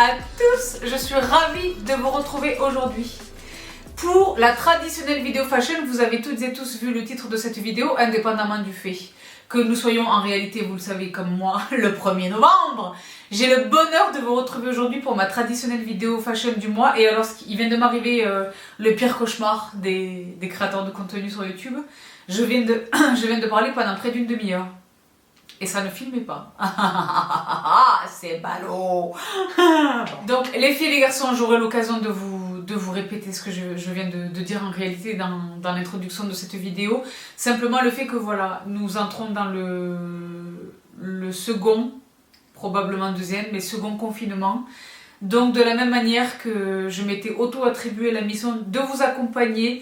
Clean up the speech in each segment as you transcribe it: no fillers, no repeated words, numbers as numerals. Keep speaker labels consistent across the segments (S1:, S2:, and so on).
S1: à tous, je suis ravie de vous retrouver aujourd'hui. Pour la traditionnelle vidéo fashion, vous avez toutes et tous vu le titre de cette vidéo, indépendamment du fait que nous soyons en réalité, vous le savez comme moi, le 1er novembre. J'ai le bonheur de vous retrouver aujourd'hui pour ma traditionnelle vidéo fashion du mois. Et alors, il vient de m'arriver le pire cauchemar des créateurs de contenu sur YouTube. Je viens de parler pendant près d'une demi-heure. Et ça ne filmait pas. C'est ballot. Donc les filles et les garçons, j'aurai l'occasion de vous répéter ce que je viens de dire en réalité dans l'introduction de cette vidéo. Simplement le fait que voilà, nous entrons dans le second, probablement deuxième, mais second confinement. Donc de la même manière que je m'étais auto-attribué la mission de vous accompagner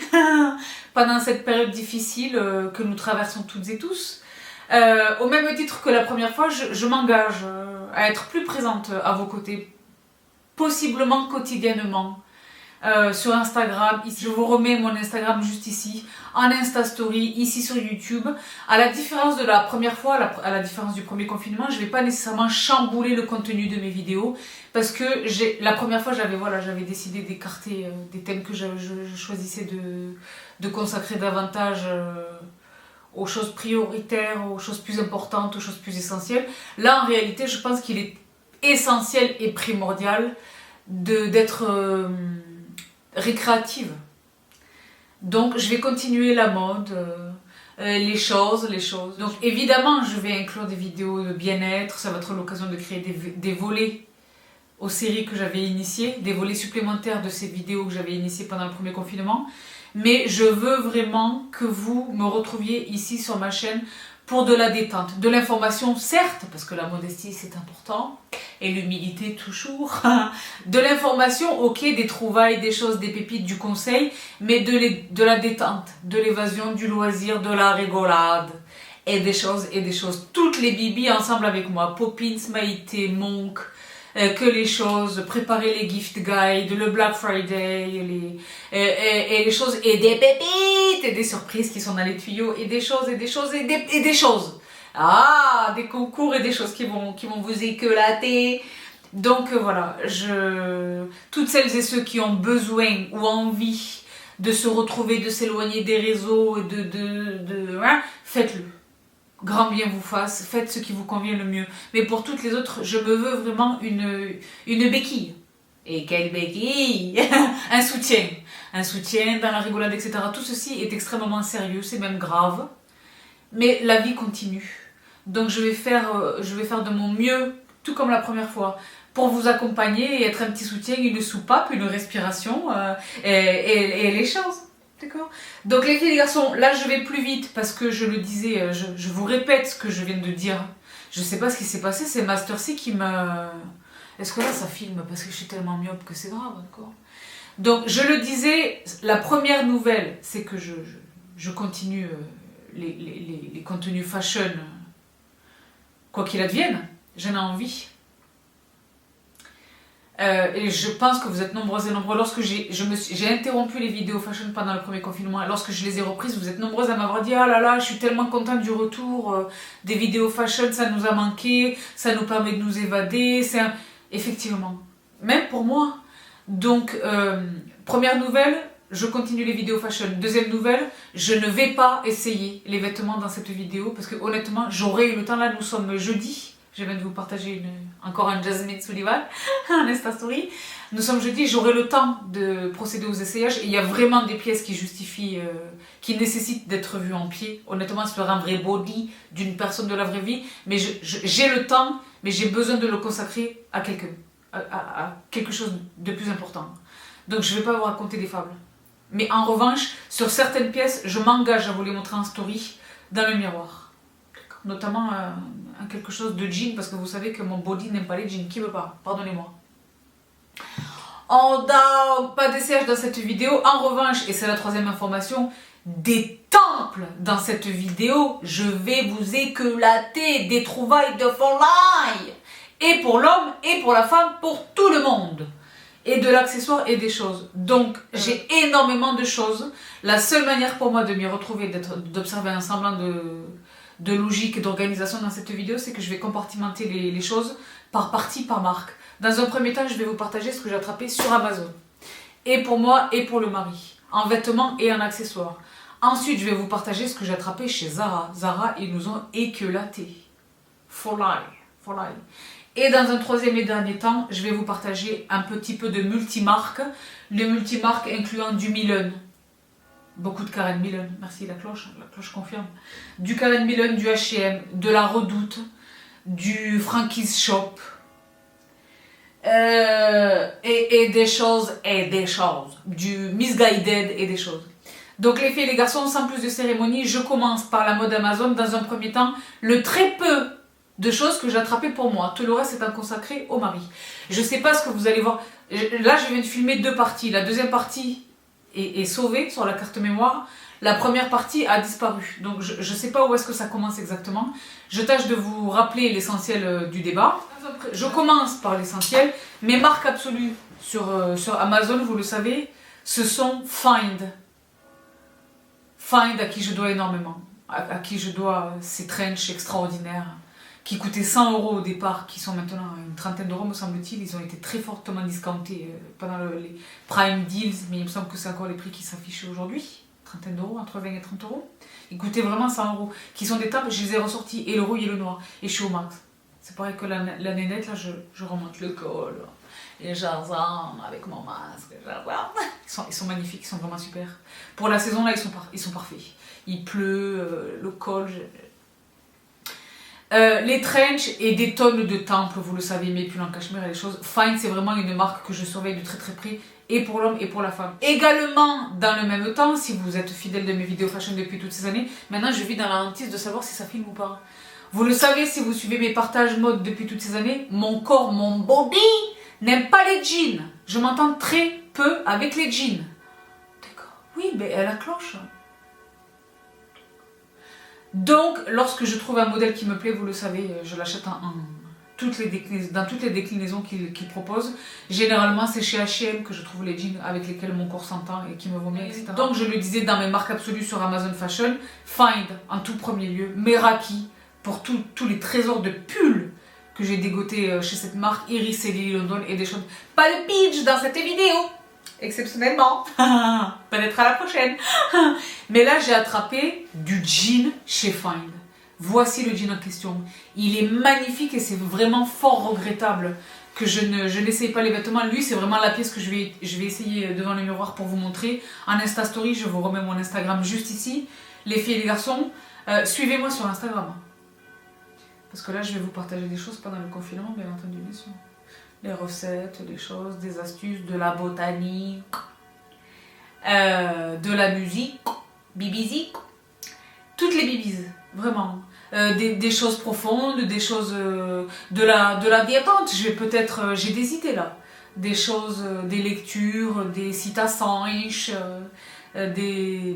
S1: pendant cette période difficile que nous traversons toutes et tous. Au même titre que la première fois, je m'engage à être plus présente à vos côtés, possiblement quotidiennement, sur Instagram. Ici, je vous remets mon Instagram juste ici, en Insta Story, ici sur YouTube. À la différence de la première fois, à la différence du premier confinement, je ne vais pas nécessairement chambouler le contenu de mes vidéos, parce que la première fois, j'avais décidé d'écarter des thèmes que je choisissais de consacrer davantage aux choses prioritaires, aux choses plus importantes, aux choses plus essentielles. Là, en réalité, je pense qu'il est essentiel et primordial d'être récréative. Donc, je vais continuer la mode, les choses. Donc, évidemment, je vais inclure des vidéos de bien-être. Ça va être l'occasion de créer des volets aux séries que j'avais initiées, des volets supplémentaires de ces vidéos que j'avais initiées pendant le premier confinement. Mais je veux vraiment que vous me retrouviez ici sur ma chaîne pour de la détente. De l'information, certes, parce que la modestie c'est important, et l'humilité toujours. De l'information, ok, des trouvailles, des choses, des pépites, du conseil, mais de la détente, de l'évasion, du loisir, de la rigolade, et des choses. Toutes les bibis ensemble avec moi, Poppins, Maïté, Monk, que les choses, préparer les gift guides, le Black Friday, et les choses, et des pépites, et des surprises qui sont dans les tuyaux, et des choses. Ah, des concours et des choses qui vont vous éclater. Donc voilà, toutes celles et ceux qui ont besoin ou envie de se retrouver, de s'éloigner des réseaux, faites-le. Grand bien vous fasse, faites ce qui vous convient le mieux. Mais pour toutes les autres, je me veux vraiment une béquille. Et quelle béquille? Un soutien dans la rigolade, etc. Tout ceci est extrêmement sérieux, c'est même grave. Mais la vie continue. Donc je vais faire de mon mieux, tout comme la première fois, pour vous accompagner et être un petit soutien, une soupape, une respiration, et les choses. D'accord. Donc les filles et les garçons, là je vais plus vite parce que je le disais, je vous répète ce que je viens de dire. Je sais pas ce qui s'est passé, c'est Master C qui m'a... Est-ce que là ça filme parce que je suis tellement myope que c'est grave, d'accord. Donc je le disais, la première nouvelle, c'est que je continue les contenus fashion, quoi qu'il advienne, j'en ai envie. Et je pense que vous êtes nombreuses et nombreux. Lorsque j'ai interrompu les vidéos fashion pendant le premier confinement, lorsque je les ai reprises, vous êtes nombreuses à m'avoir dit « Ah là là, je suis tellement contente du retour des vidéos fashion, ça nous a manqué, ça nous permet de nous évader. » Effectivement, même pour moi. Donc, première nouvelle, je continue les vidéos fashion. Deuxième nouvelle, je ne vais pas essayer les vêtements dans cette vidéo parce que honnêtement, j'aurai eu le temps. Là, nous sommes jeudi. Je viens de vous partager encore un Jasmine Sullivan en Insta Story. Nous sommes jeudi, j'aurai le temps de procéder aux essayages. Et il y a vraiment des pièces qui justifient, qui nécessitent d'être vues en pied. Honnêtement, c'est un vrai body d'une personne de la vraie vie. Mais j'ai le temps, mais j'ai besoin de le consacrer à quelque chose de plus important. Donc je ne vais pas vous raconter des fables. Mais en revanche, sur certaines pièces, je m'engage à vous les montrer en story dans le miroir. Notamment quelque chose de jean, parce que vous savez que mon body n'aime pas les jeans. Qui veut pas? Pardonnez-moi. On n'a pas d'essayage dans cette vidéo. En revanche, et c'est la troisième information, des temples dans cette vidéo. Je vais vous éclater des trouvailles de folie. Et pour l'homme, et pour la femme, pour tout le monde. Et de l'accessoire et des choses. Donc, j'ai énormément de choses. La seule manière pour moi de m'y retrouver, d'observer un semblant de logique et d'organisation dans cette vidéo, c'est que je vais compartimenter les choses par partie, par marque. Dans un premier temps, je vais vous partager ce que j'ai attrapé sur Amazon. Et pour moi et pour le mari. En vêtements et en accessoires. Ensuite, je vais vous partager ce que j'ai attrapé chez Zara. Zara, ils nous ont éclaté. For life. For life. Et dans un troisième et dernier temps, je vais vous partager un petit peu de multimarques. Les multimarques incluant du Milan. Beaucoup de Karen Millen. Merci la cloche confirme. Du Karen Millen, du H&M, de la Redoute, du Frankie's Shop. Et des choses, du Misguided et des choses. Donc les filles et les garçons, sans plus de cérémonie, je commence par la mode Amazon. Dans un premier temps, le très peu de choses que j'ai attrapées pour moi. Tout le reste est consacré au mari. Je sais pas ce que vous allez voir. Là, je viens de filmer 2 parties. La deuxième partie est sauvée sur la carte mémoire. La première partie a disparu. Donc je ne sais pas où est-ce que ça commence exactement. Je tâche de vous rappeler l'essentiel du débat. Je commence par l'essentiel. Mes marques absolues sur Amazon, vous le savez, ce sont Find. Find à qui je dois énormément. À qui je dois ces trenches extraordinaires qui coûtaient 100 € au départ, qui sont maintenant à une trentaine d'euros me semble-t-il. Ils ont été très fortement discountés pendant les Prime Deals, mais il me semble que c'est encore les prix qui s'affichent aujourd'hui. Trentaine d'euros, entre 20 et 30 €. Ils coûtaient vraiment 100 €. Qui sont des tables, je les ai ressortis, et le rouge et le noir. Et je suis au max. C'est pareil que la nénette, là, je remonte le col. Et j'arrame avec mon masque. Ils sont magnifiques, ils sont vraiment super. Pour la saison, là, ils sont parfaits. Il pleut, le col. Les trenches et des tonnes de temples, vous le savez, mes pulls en cachemire et les choses. Find, c'est vraiment une marque que je surveille de très très près, et pour l'homme et pour la femme. Également, dans le même temps, si vous êtes fidèle de mes vidéos fashion depuis toutes ces années, maintenant je vis dans la hantise de savoir si ça filme ou pas. Vous le savez, si vous suivez mes partages mode depuis toutes ces années, mon corps, mon body n'aime pas les jeans. Je m'entends très peu avec les jeans. D'accord. Oui, mais elle a cloche. Donc, lorsque je trouve un modèle qui me plaît, vous le savez, je l'achète dans toutes les déclinaisons qu'il propose. Généralement, c'est chez H&M que je trouve les jeans avec lesquels mon corps s'entend et qui me vont bien, etc. Donc, je le disais dans mes marques absolues sur Amazon Fashion, Find en tout premier lieu, Meraki pour tous les trésors de pulls que j'ai dégotés chez cette marque, Iris et Lily London et des choses. Pas de pitch dans cette vidéo, exceptionnellement. Peut-être à la prochaine. Mais là, j'ai attrapé du jean chez Find. Voici le jean en question. Il est magnifique et c'est vraiment fort regrettable que je n'essaye pas les vêtements. Lui, c'est vraiment la pièce que je vais essayer devant le miroir pour vous montrer. En Insta Story, je vous remets mon Instagram juste ici. Les filles et les garçons, suivez-moi sur Instagram. Parce que là, je vais vous partager des choses pendant le confinement, bien entendu, bien sûr. Les recettes, les choses, des astuces, de la botanique, de la musique, bibizi, toutes les bibis, vraiment. Des choses profondes, des choses de la détente. J'ai des idées là. Des choses, des lectures, des citations, de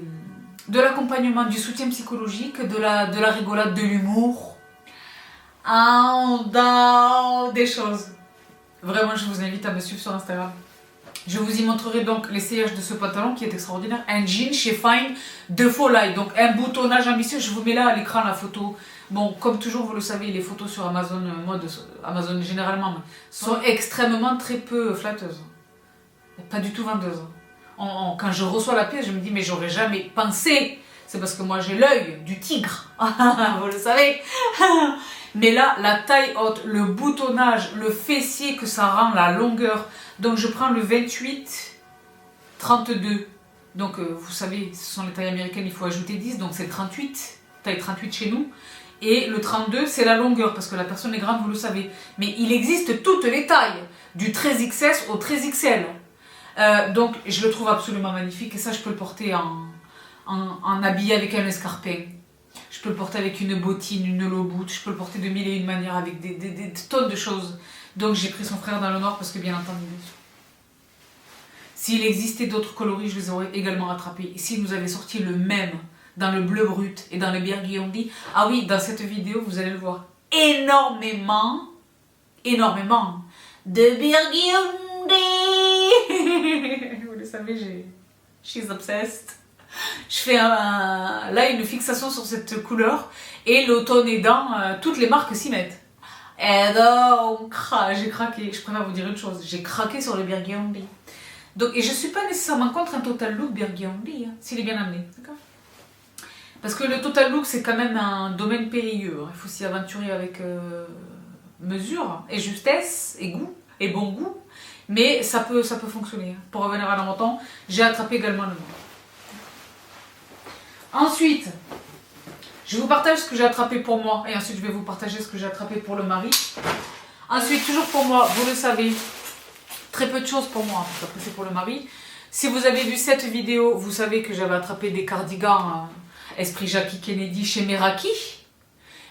S1: l'accompagnement, du soutien psychologique, de la rigolade, de l'humour. Des choses. Vraiment, je vous invite à me suivre sur Instagram. Je vous y montrerai donc l'essayage de ce pantalon qui est extraordinaire. Un jean chez Find de Folly. Donc un boutonnage ambitieux. Je vous mets là à l'écran la photo. Bon, comme toujours, vous le savez, les photos sur Amazon, mode, Amazon généralement, sont extrêmement très peu flatteuses. Pas du tout vendeuses. Quand je reçois la pièce, je me dis, mais j'aurais jamais pensé. C'est parce que moi j'ai l'œil du tigre. Vous le savez. Mais là, la taille haute, le boutonnage, le fessier que ça rend, la longueur. Donc je prends le 28, 32. Donc vous savez, ce sont les tailles américaines, il faut ajouter 10. Donc c'est 38, taille 38 chez nous. Et le 32, c'est la longueur, parce que la personne est grande, vous le savez. Mais il existe toutes les tailles, du 13XS au 13XL. Donc je le trouve absolument magnifique. Et ça, je peux le porter en habillé avec un escarpin. Je peux le porter avec une bottine, une low boot. Je peux le porter de mille et une manières avec des tonnes de choses. Donc j'ai pris son frère dans le noir parce que bien entendu, s'il existait d'autres coloris, je les aurais également attrapés. Et si nous avait sorti le même dans le bleu brut et dans le Birguiondi, ah oui, dans cette vidéo, vous allez le voir, énormément de Birguiondi. Vous le savez, she's obsessed. Je fais là une fixation sur cette couleur et l'automne aidant, toutes les marques s'y mettent. Et donc, j'ai craqué. Je préfère vous dire une chose, j'ai craqué sur le Burgundy. Donc, et je suis pas nécessairement contre un total look Burgundy, hein, s'il est bien amené. D'accord ? Parce que le total look, c'est quand même un domaine périlleux. Hein. Il faut s'y aventurer avec mesure et justesse et goût et bon goût. Mais ça peut fonctionner. Hein. Pour revenir à la montant, j'ai attrapé également le noir. Ensuite, je vous partage ce que j'ai attrapé pour moi et ensuite je vais vous partager ce que j'ai attrapé pour le mari. Ensuite, toujours pour moi, vous le savez, très peu de choses pour moi, parce qu'après c'est pour le mari. Si vous avez vu cette vidéo, vous savez que j'avais attrapé des cardigans Esprit Jackie Kennedy chez Meraki.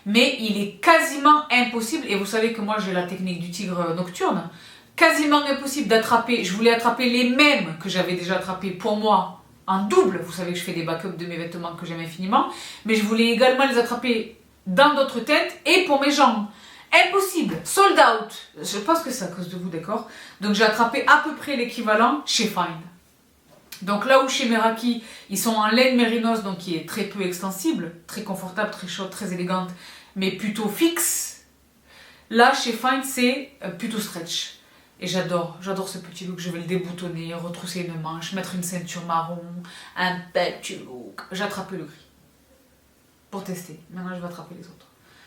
S1: Mais il est quasiment impossible, et vous savez que moi j'ai la technique du tigre nocturne, quasiment impossible d'attraper, je voulais attraper les mêmes que j'avais déjà attrapés pour moi, en double, vous savez que je fais des backups de mes vêtements que j'aime infiniment, mais je voulais également les attraper dans d'autres têtes et pour mes jambes. Impossible, sold out. Je pense que c'est à cause de vous, d'accord? Donc j'ai attrapé à peu près l'équivalent chez Find. Donc là où chez Meraki, ils sont en laine mérinos, donc qui est très peu extensible, très confortable, très chaude, très élégante, mais plutôt fixe. Là chez Find, c'est plutôt stretch. Et j'adore ce petit look, je vais le déboutonner, retrousser une manche, mettre une ceinture marron, un petit look. J'ai attrapé le gris pour tester. Maintenant, je vais attraper les autres.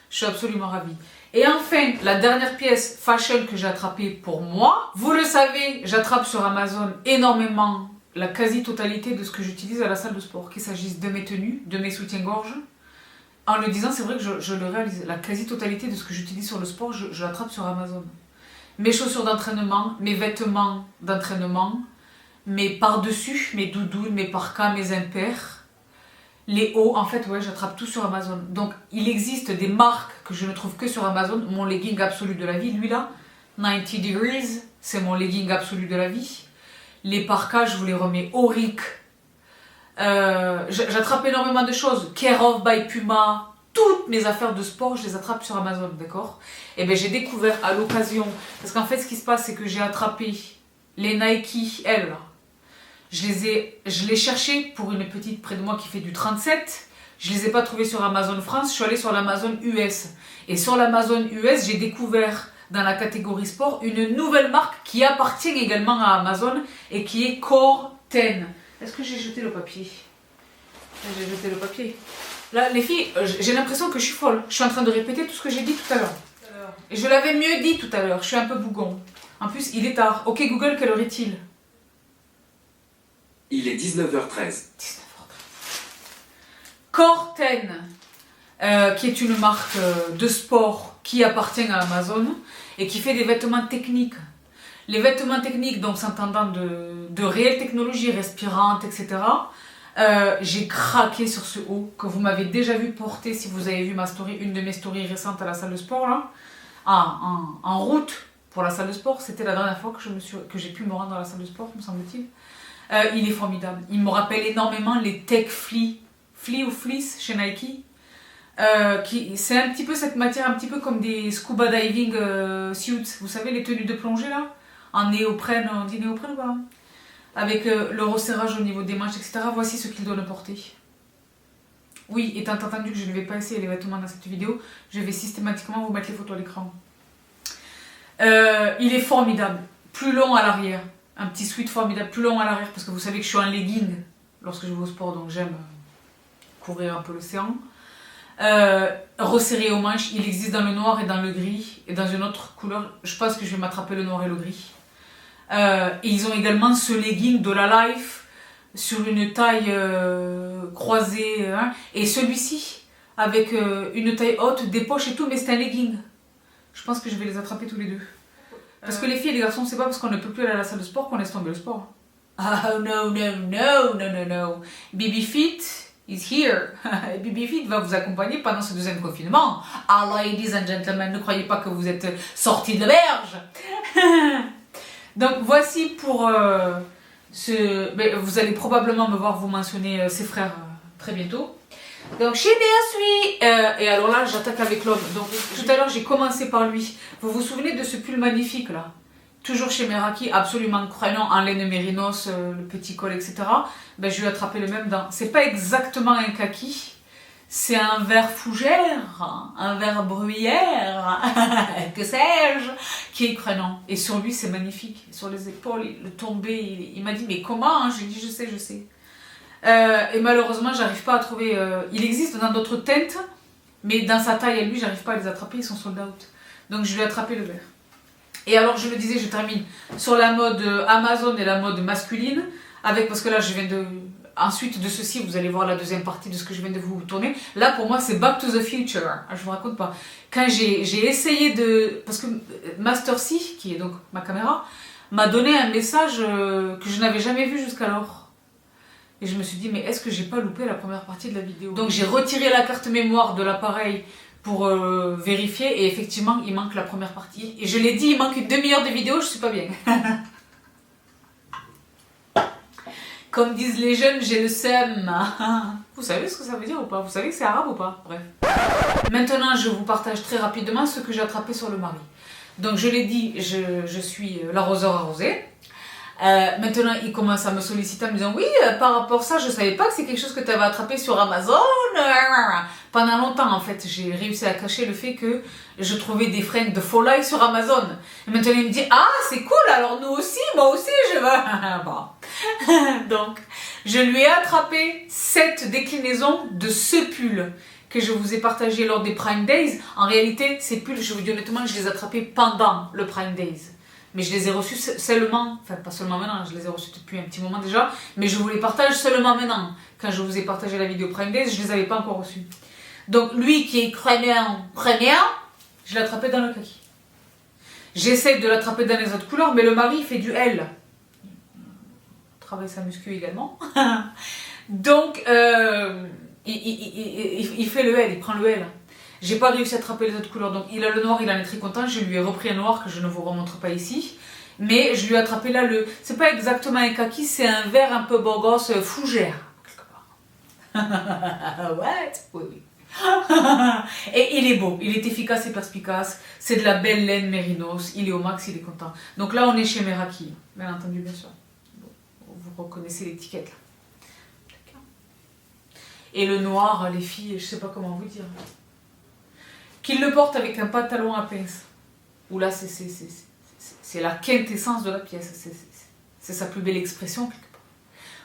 S1: Je suis absolument ravie. Et enfin, la dernière pièce fashion que j'ai attrapée pour moi. Vous le savez, j'attrape sur Amazon énormément la quasi-totalité de ce que j'utilise à la salle de sport. Qu'il s'agisse de mes tenues, de mes soutiens-gorge. En le disant, c'est vrai que je le réalise. La quasi-totalité de ce que j'utilise sur le sport, je l'attrape sur Amazon. Mes chaussures d'entraînement, mes vêtements d'entraînement, mes par-dessus, mes doudounes, mes parkas, mes impairs, les hauts, en fait, ouais, j'attrape tout sur Amazon. Donc, il existe des marques que je ne trouve que sur Amazon. Mon legging absolu de la vie, lui là, 90 Degrees, c'est mon legging absolu de la vie. Les parkas, je vous les remets Auric. J'attrape énormément de choses. Care of by Puma. Toutes mes affaires de sport, je les attrape sur Amazon, d'accord? Et bien j'ai découvert à l'occasion, parce qu'en fait ce qui se passe c'est que j'ai attrapé les Nike, elles là. Je les cherchais pour une petite près de moi qui fait du 37. Je les ai pas trouvées sur Amazon France, je suis allée sur l'Amazon US. Et sur l'Amazon US, j'ai découvert dans la catégorie sport une nouvelle marque qui appartient également à Amazon et qui est Core 10. Est-ce que j'ai jeté le papier? J'ai jeté le papier. Là, les filles, j'ai l'impression que je suis folle. Je suis en train de répéter tout ce que j'ai dit tout à l'heure. Et je l'avais mieux dit tout à l'heure. Je suis un peu bougon. En plus, il est tard. Ok, Google, quelle heure est-il?
S2: Il est 19h13.
S1: 19h13. Core 10, qui est une marque de sport qui appartient à Amazon et qui fait des vêtements techniques. Les vêtements techniques, donc s'entendant de réelle technologie respirante, etc., j'ai craqué sur ce haut que vous m'avez déjà vu porter si vous avez vu ma story, une de mes stories récentes à la salle de sport là, en route pour la salle de sport. C'était la dernière fois que j'ai pu me rendre dans la salle de sport, me semble-t-il. Il est formidable. Il me rappelle énormément les Tech Flea ou Fleece chez Nike. C'est un petit peu cette matière, un petit peu comme des scuba diving suits. Vous savez, les tenues de plongée là, en néoprène, on dit néoprène quoi, avec le resserrage au niveau des manches, etc. Voici ce qu'il doit porter. Oui, étant entendu que je ne vais pas essayer les vêtements dans cette vidéo, je vais systématiquement vous mettre les photos à l'écran. Il est formidable, plus long à l'arrière, un petit sweat formidable, plus long à l'arrière, parce que vous savez que je suis en legging lorsque je vais au sport, donc j'aime couvrir un peu l'océan. Resserré aux manches, il existe dans le noir et dans le gris, et dans une autre couleur, je pense que je vais m'attraper le noir et le gris. Et ils ont également ce legging de la Life sur une taille croisée, hein, et celui-ci avec une taille haute, des poches et tout, mais c'est un legging. Je pense que je vais les attraper tous les deux. Parce que les filles et les garçons, c'est pas parce qu'on ne peut plus aller à la salle de sport qu'on laisse tomber le sport. Oh no, no, no, no, no, no. Baby Fit is here. Baby Fit va vous accompagner pendant ce deuxième confinement. Ah, ladies and gentlemen, ne croyez pas que vous êtes sortis de l'auberge. Donc voici pour vous allez probablement me voir vous mentionner ses frères très bientôt. Donc chez DSui, et alors là j'attaque avec l'homme. Donc tout à l'heure j'ai commencé par lui. Vous vous souvenez de ce pull magnifique là? toujours chez Meraki, absolument croyant en laine mérinos, le petit col, etc. Ben, je lui ai attrapé le même dans. C'est pas exactement un kaki, c'est un vert fougère, un vert bruyère, que sais-je, qui est croyant. Et sur lui, c'est magnifique. Sur les épaules, le tombé, il m'a dit, mais comment hein? J'ai dit, je sais. Et malheureusement, j'arrive pas à trouver. Il existe dans d'autres teintes, mais dans sa taille à lui, j'arrive pas à les attraper, ils sont sold out. Donc je lui ai attrapé le vert. Et alors, je le disais, je termine sur la mode Amazon et la mode masculine, parce que là, je viens de. Ensuite de ceci, vous allez voir la deuxième partie de ce que je viens de vous tourner. Là, pour moi, c'est Back to the Future. Je vous raconte pas. Quand j'ai essayé de. Parce que Master C, qui est donc ma caméra, m'a donné un message que je n'avais jamais vu jusqu'alors. Et je me suis dit, mais est-ce que j'ai pas loupé la première partie de la vidéo? Donc j'ai retiré la carte mémoire de l'appareil pour vérifier, et effectivement, il manque la première partie. Et je l'ai dit, il manque une demi-heure de vidéo, je suis pas bien. Comme disent les jeunes, j'ai le seum. Vous savez ce que ça veut dire ou pas? Vous savez que c'est arabe ou pas? Bref. Maintenant, je vous partage très rapidement ce que j'ai attrapé sur le mari. Donc je l'ai dit, je suis l'arroseur arrosé. Maintenant, il commence à me solliciter en me disant, oui, par rapport à ça, je savais pas que c'est quelque chose que tu avais attrapé sur Amazon. Pendant longtemps, en fait, j'ai réussi à cacher le fait que je trouvais des fringues de Foley sur Amazon. Et maintenant, il me dit, ah, c'est cool, alors nous aussi, moi aussi, je veux. Bon. Donc, je lui ai attrapé cette déclinaison de ce pull que je vous ai partagé lors des Prime Days. En réalité, ces pulls, je vous dis honnêtement, je les ai attrapés pendant le Prime Days. Mais je les ai reçus seulement, enfin pas seulement maintenant, je les ai reçus depuis un petit moment déjà, mais je vous les partage seulement maintenant. Quand je vous ai partagé la vidéo Prime Days, je ne les avais pas encore reçus. Donc lui qui est ukrainien, je l'ai attrapé dans le kaki. J'essaie de l'attraper dans les autres couleurs, mais le mari fait du L. Il travaille sa muscu également. Donc il fait le L, il prend le L. J'ai pas réussi à attraper les autres couleurs, donc il a le noir, il en est très content. Je lui ai repris un noir que je ne vous remontre pas ici. Mais je lui ai attrapé là le. C'est pas exactement un kaki, c'est un vert un peu beau gosse, fougère, quelque part. What? Oui. Et il est beau, il est efficace et perspicace. C'est de la belle laine mérinos, il est au max, il est content. Donc là, on est chez Meraki, bien entendu, bien sûr. Vous reconnaissez l'étiquette là. Et le noir, les filles, je sais pas comment vous dire. Qu'il le porte avec un pantalon à pince. Où là, c'est la quintessence de la pièce. C'est sa plus belle expression, quelque part.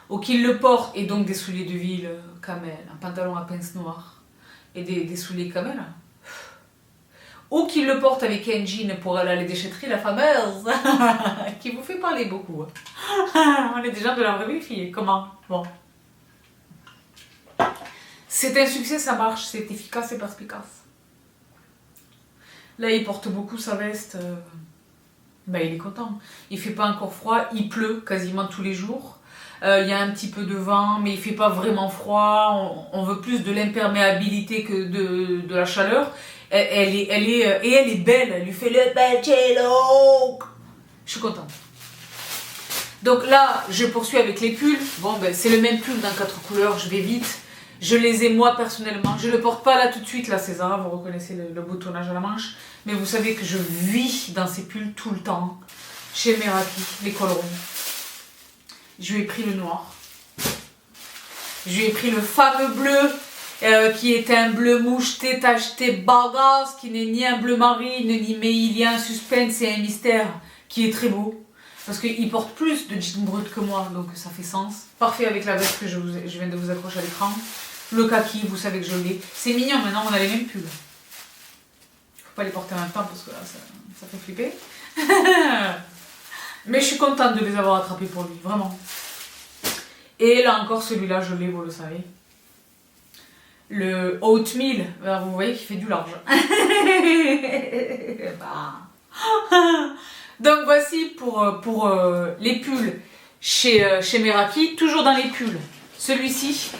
S1: Ou qu'il le porte, et donc des souliers de ville camel, un pantalon à pince noir, et des souliers camel. Ou qu'il le porte avec un jean pour aller à la déchetterie, la fameuse, qui vous fait parler beaucoup. On est des gens de la vraie vie, fille. Comment? Bon. C'est un succès, ça marche, c'est efficace et perspicace. Là, il porte beaucoup sa veste. Il est content. Il fait pas encore froid. Il pleut quasiment tous les jours. Il y a un petit peu de vent, mais il fait pas vraiment froid. On veut plus de l'imperméabilité que de la chaleur. Elle est belle. Elle lui fait le bel cello. Je suis contente. Donc là, je poursuis avec les pulls. Bon, c'est le même pull dans 4 couleurs. Je vais vite. Je les ai moi personnellement. Je ne le porte pas là tout de suite, là César, vous reconnaissez le boutonnage à la manche. Mais vous savez que je vis dans ces pulls tout le temps. Chez Meraki, les cols ronds. Je lui ai pris le noir. Je lui ai pris le fameux bleu, qui est un bleu moucheté, tacheté, bagasse, qui n'est ni un bleu marine, mais il y a un suspense et un mystère qui est très beau. Parce qu'il porte plus de jean brut que moi, donc ça fait sens. Parfait avec la veste que je viens de vous accrocher à l'écran. Le kaki, vous savez que je l'ai. C'est mignon, maintenant on a les mêmes pulls. Faut pas les porter en même temps parce que là ça fait flipper. Mais je suis contente de les avoir attrapés pour lui, vraiment. Et là encore, celui-là, je l'ai, vous le savez. Le oatmeal, vous voyez qu'il fait du large. Donc voici pour les pulls chez Meraki, toujours dans les pulls. Celui-ci,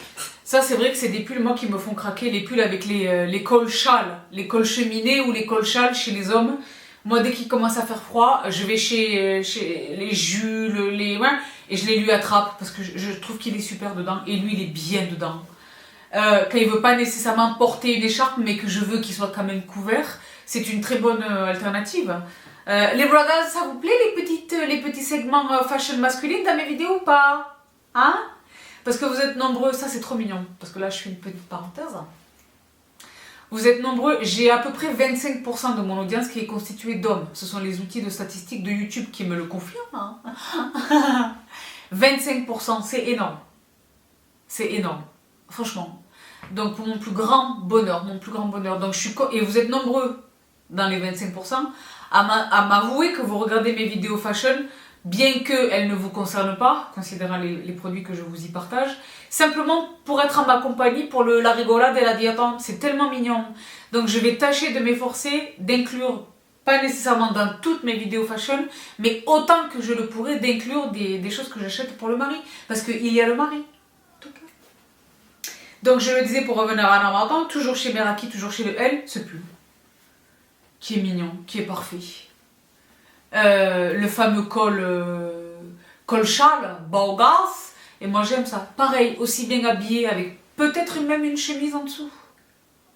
S1: ça c'est vrai que c'est des pulls moi qui me font craquer, les pulls avec les cols châles, les cols cheminés ou les cols châles chez les hommes. Moi dès qu'il commence à faire froid, je vais chez les Jules, et je les lui attrape parce que je trouve qu'il est super dedans et lui il est bien dedans. Quand il veut pas nécessairement porter une écharpe mais que je veux qu'il soit quand même couvert, c'est une très bonne alternative. Les bragas, ça vous plaît les petits segments fashion masculine dans mes vidéos ou pas? Hein? Parce que vous êtes nombreux, ça c'est trop mignon. Parce que là je fais une petite parenthèse. Vous êtes nombreux, j'ai à peu près 25% de mon audience qui est constituée d'hommes. Ce sont les outils de statistiques de YouTube qui me le confirment. Hein. 25%, c'est énorme. C'est énorme, franchement. Donc pour mon plus grand bonheur, Donc et vous êtes nombreux dans les 25% à m'avouer que vous regardez mes vidéos fashion, bien qu'elles ne vous concernent pas, considérant les produits que je vous y partage, simplement pour être en ma compagnie, pour la rigolade et la diattente. C'est tellement mignon. Donc je vais tâcher de m'efforcer d'inclure, pas nécessairement dans toutes mes vidéos fashion, mais autant que je le pourrai, d'inclure des choses que j'achète pour le mari. Parce qu'il y a le mari. Donc je le disais pour revenir à Ramadan, toujours chez Meraki, toujours chez le L, ce pull. Qui est mignon, qui est parfait. Le fameux col châle, Baugas, et moi j'aime ça. Pareil, aussi bien habillé avec peut-être même une chemise en dessous.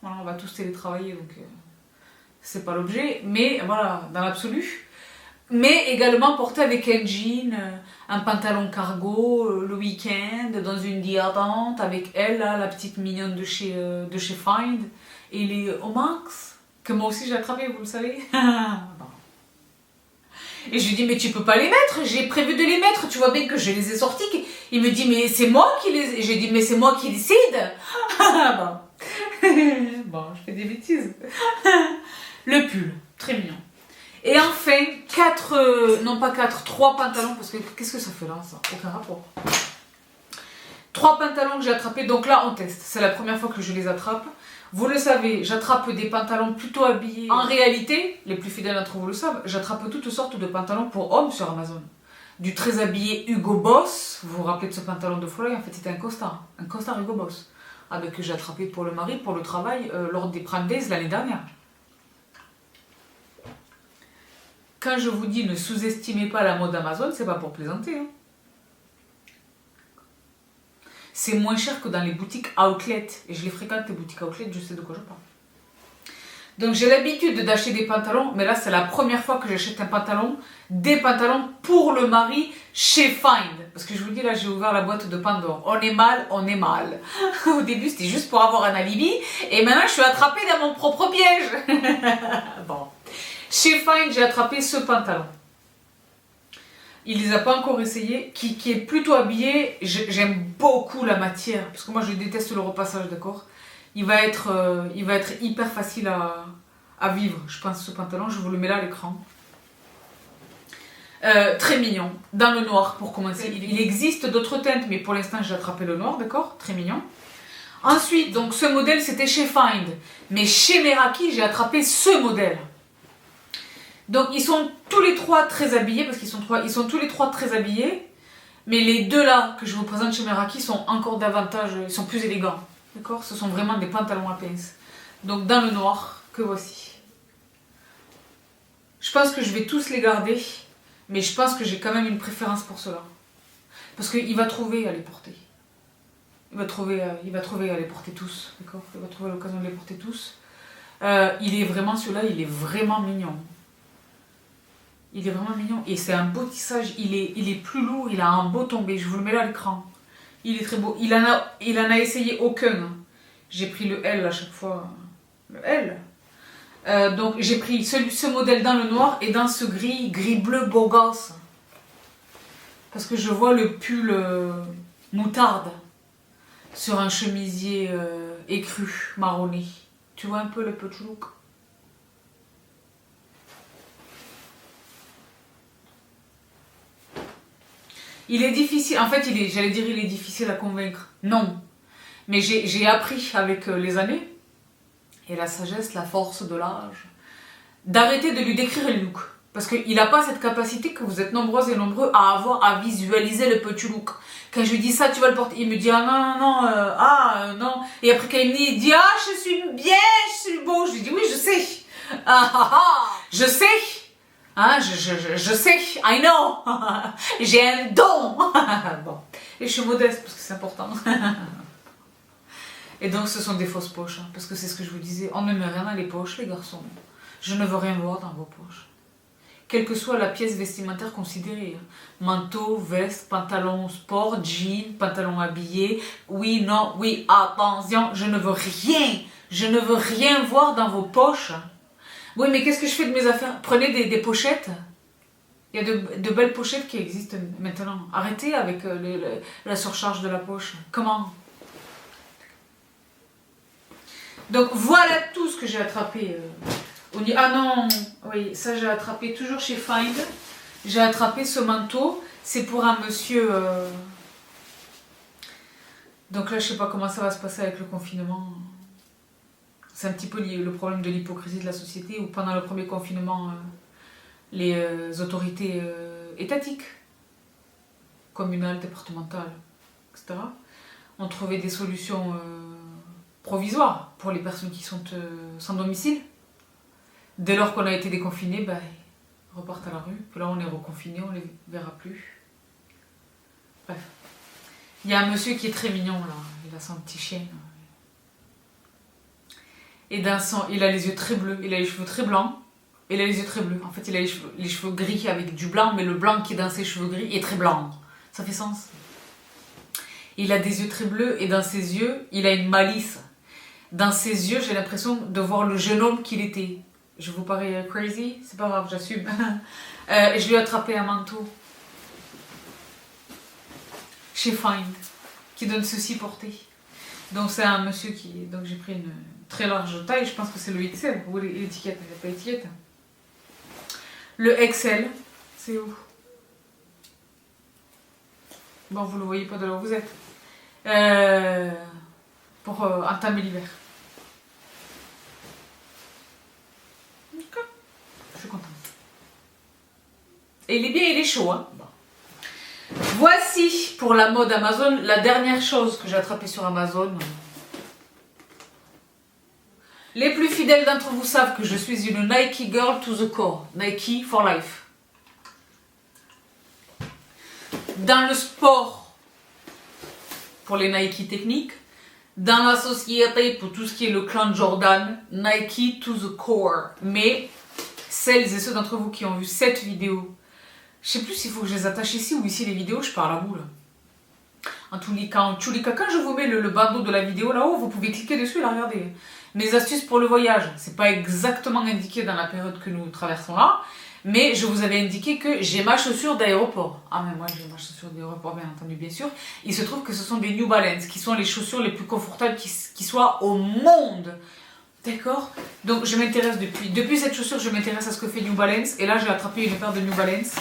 S1: Voilà, on va tous télétravailler, donc c'est pas l'objet, mais voilà, dans l'absolu. Mais également porté avec un jean, un pantalon cargo, le week-end, dans une diadante, avec elle, là, la petite mignonne de chez Find, et les Omax, que moi aussi j'ai attrapé, vous le savez. Et je lui dis, mais tu peux pas les mettre, j'ai prévu de les mettre, tu vois bien que je les ai sortis. Il me dit, mais c'est moi qui les... Et j'ai dit, mais c'est moi qui décide. Bon, je fais des bêtises. Le pull, très mignon. Et enfin, 3 pantalons, parce que qu'est-ce que ça fait là, ça? Aucun rapport. 3 pantalons que j'ai attrapés, donc là on teste, c'est la première fois que je les attrape. Vous le savez, j'attrape des pantalons plutôt habillés. En réalité, les plus fidèles d'entre vous le savent, j'attrape toutes sortes de pantalons pour hommes sur Amazon. Du très habillé Hugo Boss, vous vous rappelez de ce pantalon de folie, en fait c'était un costard Hugo Boss, que j'ai attrapé pour le mari, pour le travail, lors des Prime Days l'année dernière. Quand je vous dis ne sous-estimez pas la mode Amazon, c'est pas pour plaisanter. Hein. C'est moins cher que dans les boutiques outlet. Et je les fréquente, les boutiques outlet, je sais de quoi je parle. Donc j'ai l'habitude d'acheter des pantalons, mais là c'est la première fois que j'achète des pantalons pour le mari chez Find. Parce que je vous dis, là j'ai ouvert la boîte de Pandore. On est mal. Au début c'était juste pour avoir un alibi, et maintenant je suis attrapée dans mon propre piège. Bon. Chez Find, j'ai attrapé ce pantalon. Il les a pas encore essayés, qui est plutôt habillé. J'aime beaucoup la matière, parce que moi je déteste le repassage, d'accord. Il va être hyper facile à vivre, je pense, ce pantalon. Je vous le mets là à l'écran. Très mignon, dans le noir pour commencer. Il existe d'autres teintes, mais pour l'instant j'ai attrapé le noir, d'accord. Très mignon. Ensuite, donc ce modèle c'était chez Find, mais chez Meraki j'ai attrapé ce modèle. Donc ils sont tous les trois très habillés, parce qu'ils sont tous les trois très habillés, mais les deux là que je vous présente chez Meraki sont encore davantage, ils sont plus élégants, d'accord. Ce sont vraiment des pantalons à pince. Donc dans le noir, que voici. Je pense que je vais tous les garder, mais je pense que j'ai quand même une préférence pour ceux-là. Parce qu'il va trouver à les porter. Il va trouver à les porter tous, d'accord. Il va trouver l'occasion de les porter tous. Celui-là, il est vraiment mignon. Il est vraiment mignon et c'est un beau tissage, il est plus lourd, il a un beau tombé, je vous le mets là à l'écran. Il est très beau, il en a essayé aucun. J'ai pris le L à chaque fois, le L. Donc j'ai pris ce modèle dans le noir et dans ce gris bleu beau gosse. Parce que je vois le pull moutarde sur un chemisier écru, marronné. Tu vois un peu le petit look. Il est difficile, en fait, j'allais dire il est difficile à convaincre. Non. Mais j'ai appris avec les années, et la sagesse, la force de l'âge, d'arrêter de lui décrire le look. Parce qu'il n'a pas cette capacité que vous êtes nombreuses et nombreux à avoir à visualiser le petit look. Quand je lui dis ça, tu vas le porter, il me dit ah non, non. Et après quand il me dit ah je suis bien, je suis beau, je lui dis oui je sais. Je sais. Hein, je sais, I know, j'ai un don. Bon. Et je suis modeste parce que c'est important. Et donc ce sont des fausses poches, hein, parce que c'est ce que je vous disais, on ne met rien dans les poches les garçons. Je ne veux rien voir dans vos poches. quelle que soit la pièce vestimentaire considérée. Manteau, veste, pantalon sport, jean, pantalon habillé. Oui, non, oui, attention, je ne veux rien. Je ne veux rien voir dans vos poches. Oui, mais qu'est-ce que je fais de mes affaires? Prenez des pochettes. Il y a de belles pochettes qui existent maintenant. Arrêtez avec la surcharge de la poche. Comment? Donc voilà tout ce que j'ai attrapé. Ah non, oui, ça j'ai attrapé toujours chez Find. J'ai attrapé ce manteau. C'est pour un monsieur. Donc là, je sais pas comment ça va se passer avec le confinement. C'est un petit peu le problème de l'hypocrisie de la société où pendant le premier confinement, les autorités étatiques, communales, départementales, etc., ont trouvé des solutions provisoires pour les personnes qui sont sans domicile. Dès lors qu'on a été déconfinés, ben, ils repartent à la rue. Puis là, on est reconfinés, on ne les verra plus. Bref. Il y a un monsieur qui est très mignon, là. Il a son petit chien. Et il a les yeux très bleus, il a les cheveux très blancs. Et il a les yeux très bleus. En fait, il a les cheveux gris avec du blanc, mais le blanc qui est dans ses cheveux gris est très blanc. Ça fait sens. Il a des yeux très bleus et dans ses yeux, il a une malice. Dans ses yeux, j'ai l'impression de voir le jeune homme qu'il était. Je vous parais crazy? C'est pas grave, j'assume. Je lui ai attrapé un manteau. Chez Find. Qui donne ceci porté. Donc c'est un monsieur qui... Donc j'ai pris une très large taille. Je pense que c'est le XL. Où est l'étiquette? Il n'y a pas d'étiquette. Le XL, c'est où? Bon, vous ne le voyez pas de là où vous êtes. Pour entamer l'hiver. D'accord. Je suis contente. Et il est bien, il est chaud. Hein. Bon. Voici pour la mode Amazon la dernière chose que j'ai attrapée sur Amazon. Les plus fidèles d'entre vous savent que je suis une Nike girl to the core. Nike for life. Dans le sport, pour les Nike techniques. Dans la société, pour tout ce qui est le clan Jordan. Nike to the core. Mais celles et ceux d'entre vous qui ont vu cette vidéo, je sais plus s'il faut que je les attache ici ou ici les vidéos, je parle à boule. En tous les cas, quand je vous mets le bandeau de la vidéo là-haut, vous pouvez cliquer dessus et la regarder. Mes astuces pour le voyage, c'est pas exactement indiqué dans la période que nous traversons là, mais je vous avais indiqué que j'ai ma chaussure d'aéroport. Ah mais moi j'ai ma chaussure d'aéroport bien entendu bien sûr. Il se trouve que ce sont des New Balance, qui sont les chaussures les plus confortables qui soient au monde. D'accord? Donc je m'intéresse depuis cette chaussure, je m'intéresse à ce que fait New Balance, et là j'ai attrapé une paire de New Balance.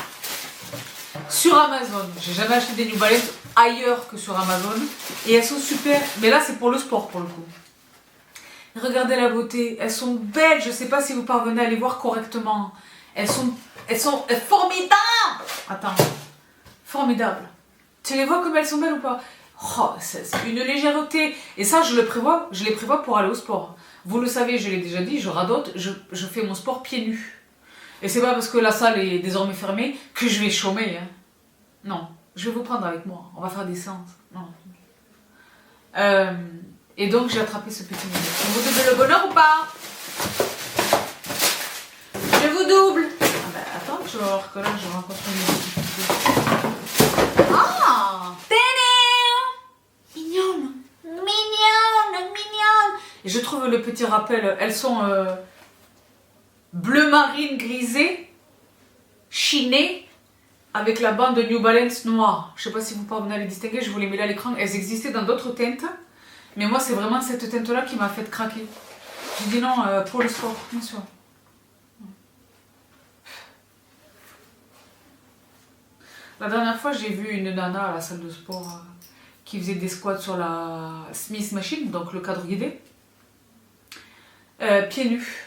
S1: Sur Amazon, j'ai jamais acheté des New Balance ailleurs que sur Amazon et elles sont super, mais là c'est pour le sport pour le coup. Regardez la beauté, elles sont belles, je sais pas si vous parvenez à les voir correctement. Elles sont formidables. Attends, formidables. Tu les vois comme elles sont belles ou pas? Oh, c'est une légèreté et ça je les prévois pour aller au sport. Vous le savez, je l'ai déjà dit, je radote, je fais mon sport pieds nus. Et c'est pas parce que la salle est désormais fermée que je vais chômer. Hein. Non, je vais vous prendre avec moi. On va faire des séances. Non. Et donc j'ai attrapé ce petit numéro. Vous doublez le bonheur ou pas? Je vous double. Ah bah attends, tu vas voir que là je rencontre une... Ah, mignonne. Mignonne. Et je trouve le petit rappel, elles sont... bleu marine grisé, chiné, avec la bande de New Balance noire. Je ne sais pas si vous parvenez à les distinguer, je vous les mets là à l'écran. Elles existaient dans d'autres teintes, mais moi c'est vraiment cette teinte-là qui m'a fait craquer. J'ai dit non, pour le sport, bien sûr. La dernière fois, j'ai vu une nana à la salle de sport qui faisait des squats sur la Smith Machine, donc le cadre guidé, pieds nus.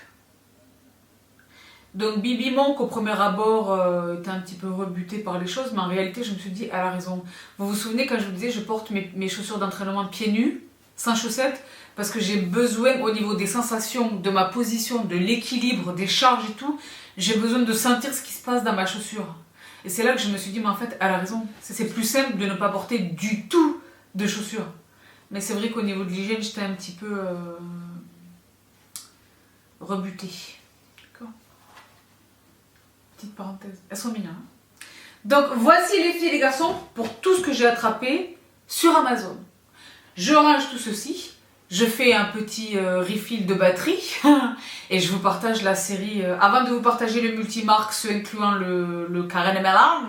S1: Donc Bibi Monk au premier abord était un petit peu rebutée par les choses, mais en réalité je me suis dit, elle a raison. Vous vous souvenez quand je vous disais, je porte mes chaussures d'entraînement pieds nus, sans chaussettes, parce que j'ai besoin au niveau des sensations, de ma position, de l'équilibre, des charges et tout, j'ai besoin de sentir ce qui se passe dans ma chaussure. Et c'est là que je me suis dit, mais en fait elle a raison, c'est plus simple de ne pas porter du tout de chaussures. Mais c'est vrai qu'au niveau de l'hygiène, j'étais un petit peu rebutée. Petite parenthèse. Elles sont mignonnes. Hein. Donc voici les filles et les garçons pour tout ce que j'ai attrapé sur Amazon. Je range tout ceci. Je fais un petit refill de batterie et je vous partage la série. Avant de vous partager le multimarque, ce incluant le Karen Melan,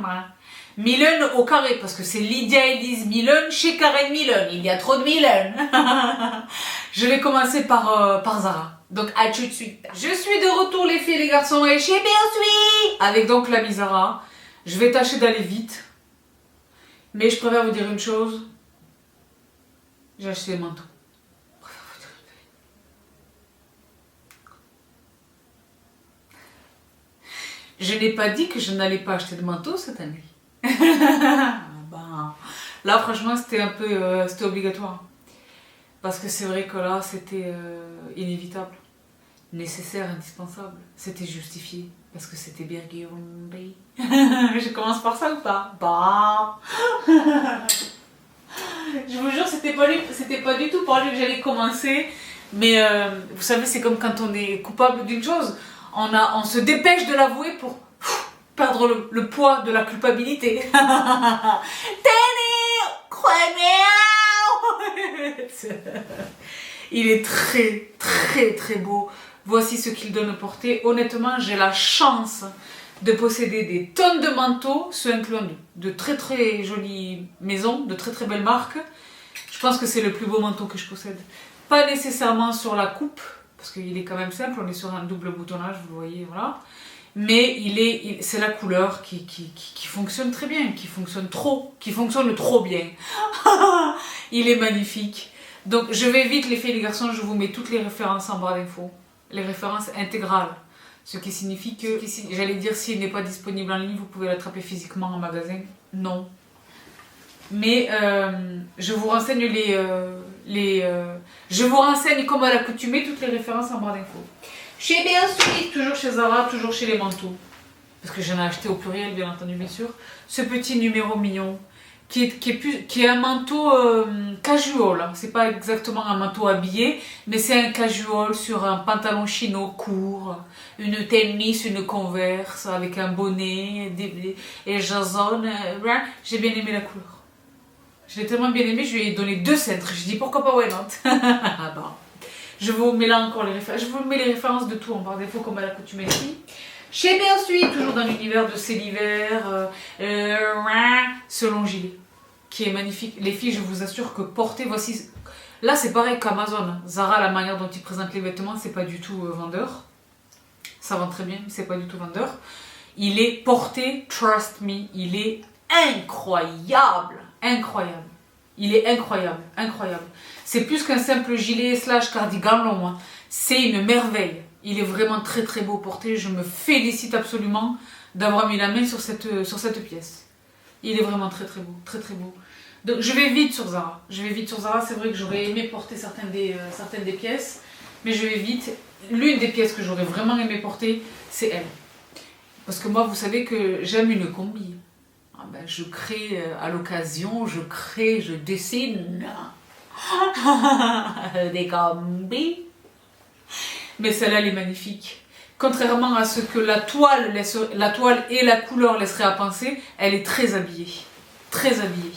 S1: Milen au carré, parce que c'est Lydia Elise Milen chez Karen Milen. Il y a trop de Milen. Je vais commencer par Zara. Donc à tout de suite. Je suis de retour les filles et les garçons et chez Bien avec donc la Zara. Je vais tâcher d'aller vite. Mais je préfère vous dire une chose. J'ai acheté des manteaux. Je n'ai pas dit que je n'allais pas acheter de manteau cette année. Ben, là, franchement, c'était un peu c'était obligatoire. Parce que c'est vrai que là, c'était inévitable. Nécessaire, indispensable. C'était justifié. Parce que c'était Burgundy. Je commence par ça ou pas? Bah. Je vous jure, c'était pas du tout par lui que j'allais commencer. Mais vous savez, c'est comme quand on est coupable d'une chose. On se dépêche de l'avouer pour perdre le poids de la culpabilité. Il est très très très beau. Voici ce qu'il donne portée. Honnêtement, j'ai la chance de posséder des tonnes de manteaux, ceux incluant de très très jolies maisons, de très très belles marques. Je pense que c'est le plus beau manteau que je possède. Pas nécessairement sur la coupe, parce qu'il est quand même simple, on est sur un double boutonnage, vous le voyez, voilà. Mais c'est la couleur qui fonctionne très bien, qui fonctionne trop bien. Il est magnifique. Donc je vais vite les filles et les garçons, je vous mets toutes les références en barre d'infos. Les références intégrales. Ce qui signifie que, j'allais dire, s'il n'est pas disponible en ligne, vous pouvez l'attraper physiquement en magasin. Non. Mais je vous renseigne je vous renseigne comme à l'accoutumée toutes les références en barre d'infos. Chez Bien Suite, toujours chez Zara, toujours chez les manteaux. Parce que j'en ai acheté au pluriel, bien entendu, bien sûr. Ce petit numéro mignon, qui est un manteau casual. C'est pas exactement un manteau habillé, mais c'est un casual sur un pantalon chino court, une tennis, une converse, avec un bonnet, et jason. J'ai bien aimé la couleur. Je l'ai tellement bien aimé, je lui ai donné 2 cintres. Je dis pourquoi pas why not. Ah bah. Je vous mets là encore les références. Je vous mets les références de tout en barre défaut comme à l'accoutumée ici. Chez Bien Suite, toujours dans l'univers de C'est l'hiver, ce long gilet qui est magnifique. Les filles, je vous assure que porter, voici. Là, c'est pareil qu'Amazon. Zara, la manière dont ils présentent les vêtements, c'est pas du tout vendeur. Ça vend très bien, mais c'est pas du tout vendeur. Il est porté, trust me, il est incroyable. Incroyable. Il est incroyable, incroyable. C'est plus qu'un simple gilet / cardigan long. Hein. C'est une merveille. Il est vraiment très très beau porté. Je me félicite absolument d'avoir mis la main sur cette pièce. Il est vraiment très très beau, très très beau. Donc je vais vite sur Zara. C'est vrai que j'aurais aimé porter certaines des pièces, mais je vais vite. L'une des pièces que j'aurais vraiment aimé porter, c'est elle. Parce que moi, vous savez que j'aime une combi. Ah ben, je crée à l'occasion, je dessine des combis. Mais celle-là, elle est magnifique. Contrairement à ce que la toile et la couleur laisseraient à penser, elle est très habillée. Très habillée.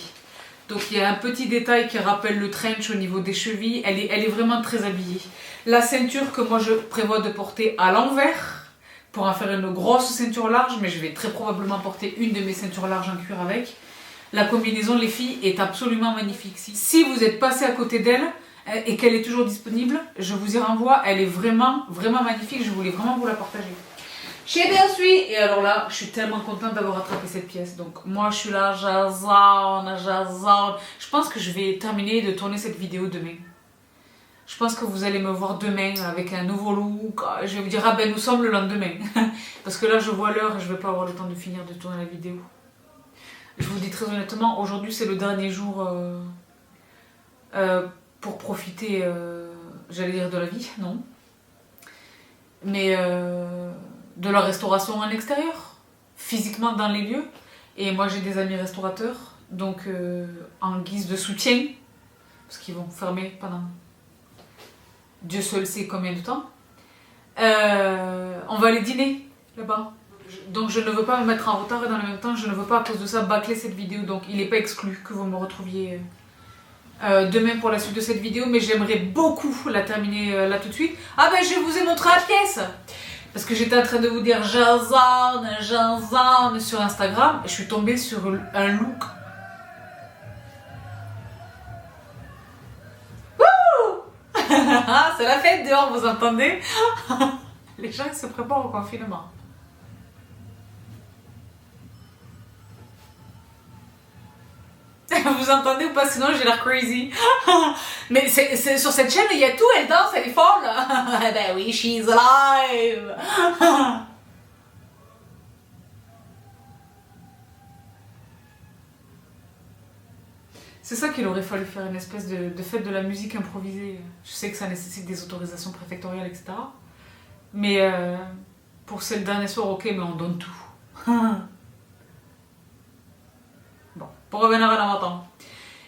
S1: Donc il y a un petit détail qui rappelle le trench au niveau des chevilles. Elle est vraiment très habillée. La ceinture que moi je prévois de porter à l'envers, pour en faire une grosse ceinture large, mais je vais très probablement porter une de mes ceintures larges en cuir avec. La combinaison, les filles, est absolument magnifique. Si vous êtes passé à côté d'elle et qu'elle est toujours disponible, je vous y renvoie. Elle est vraiment, vraiment magnifique. Je voulais vraiment vous la partager. Chez Bien Suite. Et alors là, je suis tellement contente d'avoir attrapé cette pièce. Donc moi, je suis là, j'azone. Je pense que je vais terminer de tourner cette vidéo demain. Je pense que vous allez me voir demain avec un nouveau look. Je vais vous dire, ah ben nous sommes le lendemain. Parce que là, je vois l'heure et je ne vais pas avoir le temps de finir de tourner la vidéo. Je vous dis très honnêtement, aujourd'hui c'est le dernier jour pour profiter, j'allais dire de la vie, non. Mais de la restauration en extérieur, physiquement dans les lieux. Et moi j'ai des amis restaurateurs, donc en guise de soutien, parce qu'ils vont fermer pendant Dieu seul sait combien de temps, on va aller dîner là-bas. Donc je ne veux pas me mettre en retard et dans le même temps, je ne veux pas à cause de ça bâcler cette vidéo. Donc il n'est pas exclu que vous me retrouviez demain pour la suite de cette vidéo. Mais j'aimerais beaucoup la terminer là tout de suite. Ah ben je vous ai montré la pièce. Parce que j'étais en train de vous dire Jazan sur Instagram. Et je suis tombée sur un look. C'est la fête dehors, vous entendez? Les gens se préparent au confinement. Vous entendez ou pas? Sinon j'ai l'air crazy. Mais c'est sur cette chaîne il y a tout, elle danse, elle est folle. Ben oui, she's alive. C'est ça qu'il aurait fallu faire, une espèce de fête de la musique improvisée. Je sais que ça nécessite des autorisations préfectoriales, etc. Mais pour ce dernier soir, ok, mais on donne tout. Bon, pour revenir à la matin.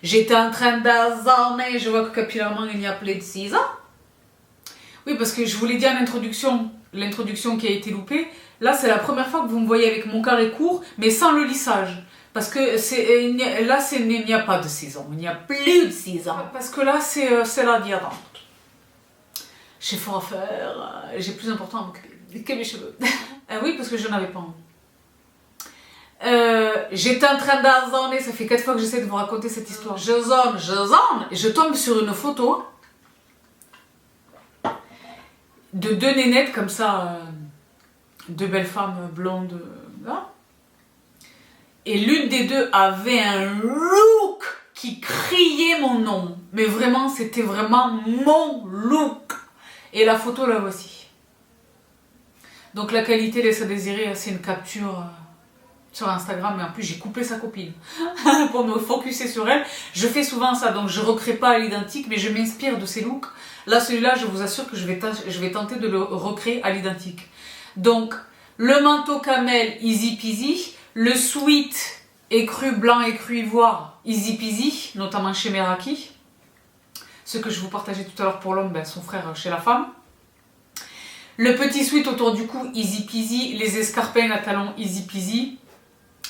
S1: J'étais en train d'azarmer, je vois que capillairement il y a plus de 6 ans. Oui, parce que je vous l'ai dit en introduction, l'introduction qui a été loupée. Là, c'est la première fois que vous me voyez avec mon carré court, mais sans le lissage. Parce que là, il n'y a pas de 6 ans, il n'y a plus de 6 ans. Parce que là, c'est la vie avant. J'ai fort à faire, j'ai plus important à m'occuper que mes cheveux. Oui, parce que je n'avais pas envie. J'étais en train d'azonner, ça fait 4 fois que j'essaie de vous raconter cette histoire. Je zone, et je tombe sur une photo de 2 nénettes comme ça, 2 belles femmes blondes, là. Et l'une des 2 avait un look qui criait mon nom. Mais vraiment, c'était vraiment mon look. Et la photo, la voici. Donc la qualité laisse à désirer, c'est une capture sur Instagram. Mais en plus, j'ai coupé sa copine pour me focuser sur elle. Je fais souvent ça, donc je ne recrée pas à l'identique, mais je m'inspire de ses looks. Là, celui-là, je vous assure que je vais tenter de le recréer à l'identique. Donc, le manteau camel, easy peasy. Le sweat écru blanc, écru ivoire, easy peasy, notamment chez Meraki. Ce que je vous partageais tout à l'heure pour l'homme, ben, son frère chez la femme. Le petit sweat autour du cou, easy peasy. Les escarpins à talons, easy peasy.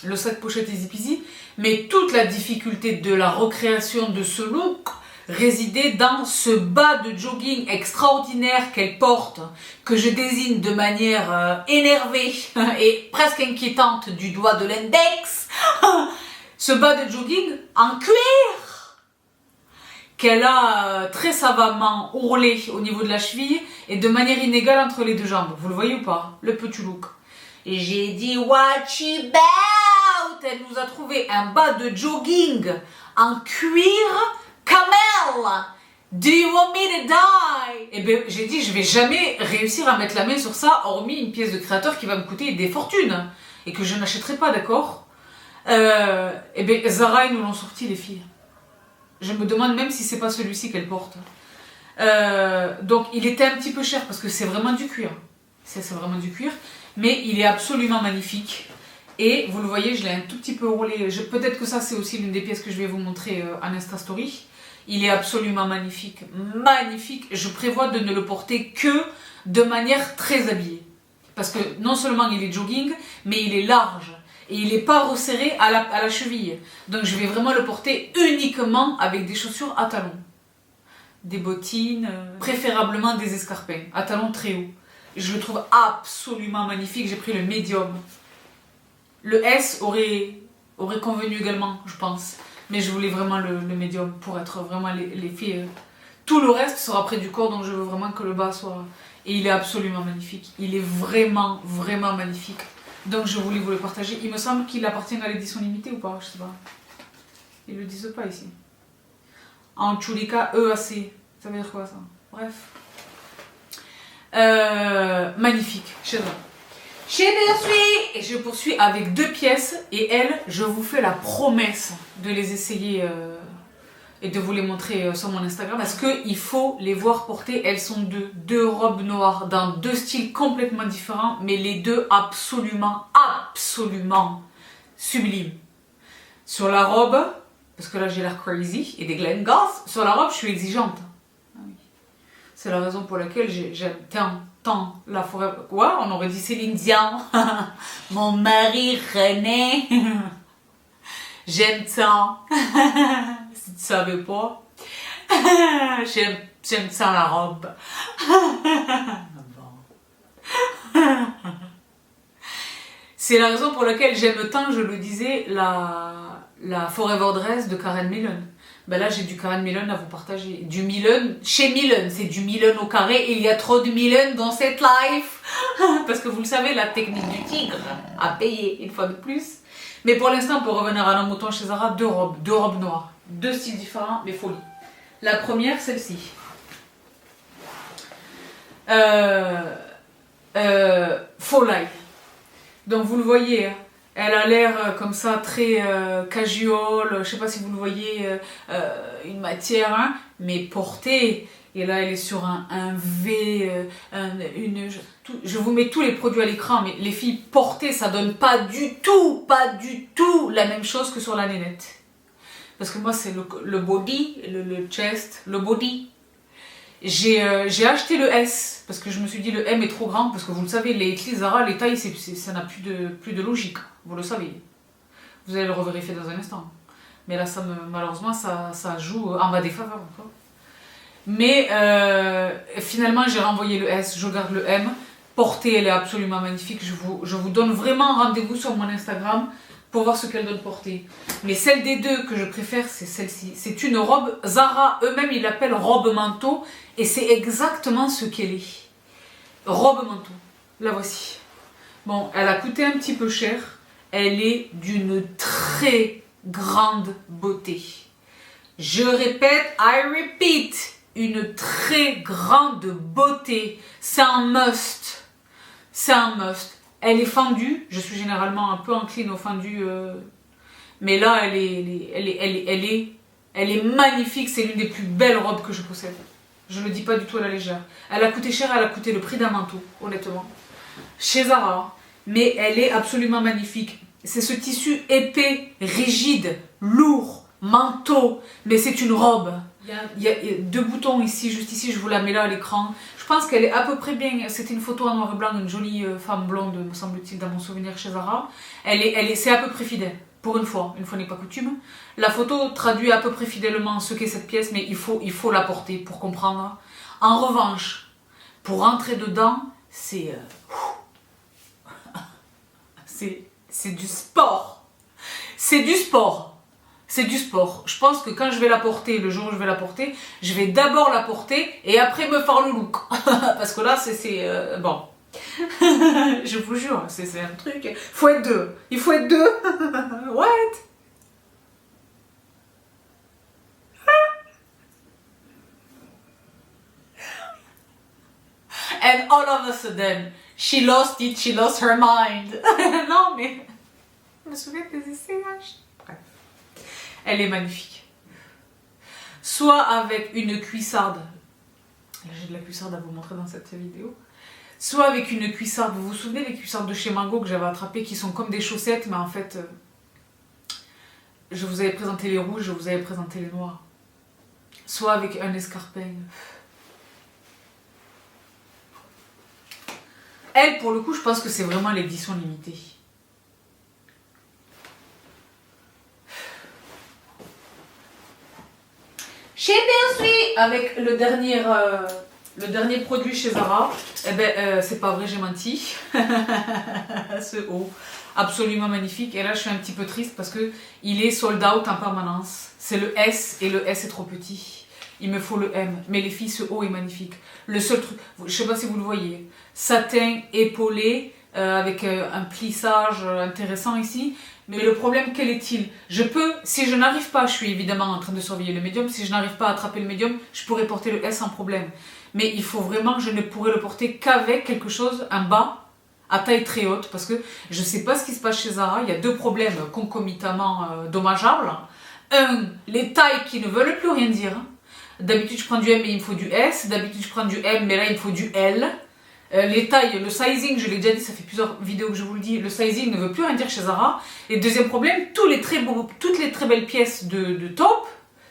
S1: Le sac pochette, easy peasy. Mais toute la difficulté de la recréation de ce look résidait dans ce bas de jogging extraordinaire qu'elle porte, que je désigne de manière énervée et presque inquiétante du doigt de l'index. Ce bas de jogging en cuir qu'elle a très savamment ourlé au niveau de la cheville et de manière inégale entre les 2 jambes. Vous le voyez ou pas? Le petit look. Et j'ai dit watch it out. Elle nous a trouvé un bas de jogging en cuir camel. Do you want me to die? Et bien j'ai dit je vais jamais réussir à mettre la main sur ça hormis une pièce de créateur qui va me coûter des fortunes et que je n'achèterai pas, d'accord? Et bien Zara ils nous l'ont sorti les filles. Je me demande même si c'est pas celui-ci qu'elle porte. Donc il était un petit peu cher parce que c'est vraiment du cuir. C'est vraiment du cuir, mais il est absolument magnifique. Et vous le voyez, je l'ai un tout petit peu roulé. Peut-être que ça c'est aussi l'une des pièces que je vais vous montrer en Insta Story. Il est absolument magnifique, magnifique. Je prévois de ne le porter que de manière très habillée. Parce que non seulement il est jogging, mais il est large. Et il n'est pas resserré à la cheville. Donc je vais vraiment le porter uniquement avec des chaussures à talons. Des bottines, préférablement des escarpins, à talons très hauts. Je le trouve absolument magnifique. J'ai pris le médium. Le S aurait convenu également, je pense. Mais je voulais vraiment le médium pour être vraiment les filles. Tout le reste sera près du corps, donc je veux vraiment que le bas soit... Et il est absolument magnifique. Il est vraiment, vraiment magnifique. Donc je voulais vous le partager. Il me semble qu'il appartient à l'édition limitée ou pas, je sais pas. Ils le disent pas ici. En Chulika EAC. Ça veut dire quoi ça? Bref. Magnifique. Et je poursuis avec 2 pièces. Et elles, je vous fais la promesse de les essayer et de vous les montrer sur mon Instagram. Parce qu'il faut les voir porter. Elles sont 2 robes noires dans 2 styles complètement différents. Mais les 2 absolument, absolument sublimes. Sur la robe, parce que là j'ai l'air crazy et des Glen Goss. Sur la robe, je suis exigeante. C'est la raison pour laquelle j'aime tant la forêt. Ouais, on aurait dit Céline Dion. Mon mari René. J'aime tant. Si tu savais pas. J'aime tant la robe. C'est la raison pour laquelle j'aime tant, je le disais, la Forever Dress de Karen Millen. Ben là, j'ai du Karen Millen à vous partager. Du Millen, chez Millen, c'est du Millen au carré. Il y a trop de Millen dans cette life. Parce que vous le savez, la technique du tigre a payé une fois de plus. Mais pour l'instant, pour revenir à nos moutons chez Zara, deux robes noires. Deux styles différents, mais folie. La première, celle-ci. Faux light. Donc vous le voyez, elle a l'air comme ça très casual, je sais pas si vous le voyez, une matière, hein, mais portée. Et là elle est sur un V, je vous mets tous les produits à l'écran, mais les filles portées, ça donne pas du tout la même chose que sur la nénette. Parce que moi c'est le body, le chest, le body. J'ai acheté le S parce que je me suis dit le M est trop grand parce que vous le savez, les Zara, les tailles, ça n'a plus de logique, vous le savez. Vous allez le revérifier dans un instant. Mais là, malheureusement, ça joue en ma défaveur encore. Mais finalement, j'ai renvoyé le S, je garde le M. Portée, elle est absolument magnifique. Je vous donne vraiment rendez-vous sur mon Instagram pour voir ce qu'elle donne portée. Mais celle des deux que je préfère, c'est celle-ci. C'est une robe, Zara eux-mêmes, ils l'appellent robe manteau. Et c'est exactement ce qu'elle est. Robe manteau. La voici. Bon, elle a coûté un petit peu cher. Elle est d'une très grande beauté. Je répète, I repeat. Une très grande beauté. C'est un must. C'est un must. Elle est fendue. Je suis généralement un peu encline au fendu. Mais là, elle est magnifique. C'est l'une des plus belles robes que je possède. Je ne le dis pas du tout à la légère. Elle a coûté cher, elle a coûté le prix d'un manteau, honnêtement. Chez Zara. Mais elle est absolument magnifique. C'est ce tissu épais, rigide, lourd, manteau. Mais c'est une robe. Il y a deux boutons ici, juste ici, je vous la mets là à l'écran. Je pense qu'elle est à peu près bien. C'était une photo en noir et blanc d'une jolie femme blonde, me semble-t-il, dans mon souvenir chez Zara. C'est à peu près fidèle. Pour une fois n'est pas coutume. La photo traduit à peu près fidèlement ce qu'est cette pièce, mais il faut la porter pour comprendre. En revanche, pour rentrer dedans, c'est du sport. C'est du sport. C'est du sport. Je pense que quand je vais la porter, le jour où je vais la porter, je vais d'abord la porter et après me faire le look. Parce que là, c'est bon. Je vous jure, c'est un truc. Il faut être deux. Il faut être deux. What? And all of a sudden, she lost it, she lost her mind. Non, mais je me souviens des SCH. Bref. Elle est magnifique. Soit avec une cuissarde. Là, j'ai de la cuissarde à vous montrer dans cette vidéo. Soit avec une cuissarde, vous vous souvenez des cuissardes de chez Mango que j'avais attrapées qui sont comme des chaussettes, mais en fait, je vous avais présenté les rouges, je vous avais présenté les noirs. Soit avec un escarpin. Elle, pour le coup, je pense que c'est vraiment l'édition limitée. Chez Billsweet, avec le dernier produit chez Zara, eh ben, c'est pas vrai, j'ai menti. Ce haut, absolument magnifique. Et là, je suis un petit peu triste parce que il est sold out en permanence. C'est le S et le S est trop petit. Il me faut le M. Mais les filles, ce haut est magnifique. Le seul truc, je sais pas si vous le voyez, satin épaulé avec un plissage intéressant ici. Mais le problème, quel est-il? Je peux, si je n'arrive pas, je suis évidemment en train de surveiller le médium, si je n'arrive pas à attraper le médium, je pourrais porter le S sans problème. Mais il faut vraiment, je ne pourrais le porter qu'avec quelque chose, un bas, à taille très haute, parce que je ne sais pas ce qui se passe chez Zara, il y a deux problèmes concomitamment dommageables. Un, les tailles qui ne veulent plus rien dire. D'habitude, je prends du M, mais il me faut du S. D'habitude, je prends du M, mais là, il me faut du L. Les tailles, le sizing, je l'ai déjà dit, ça fait plusieurs vidéos que je vous le dis, le sizing ne veut plus rien dire chez Zara. Et deuxième problème, toutes les très belles pièces de top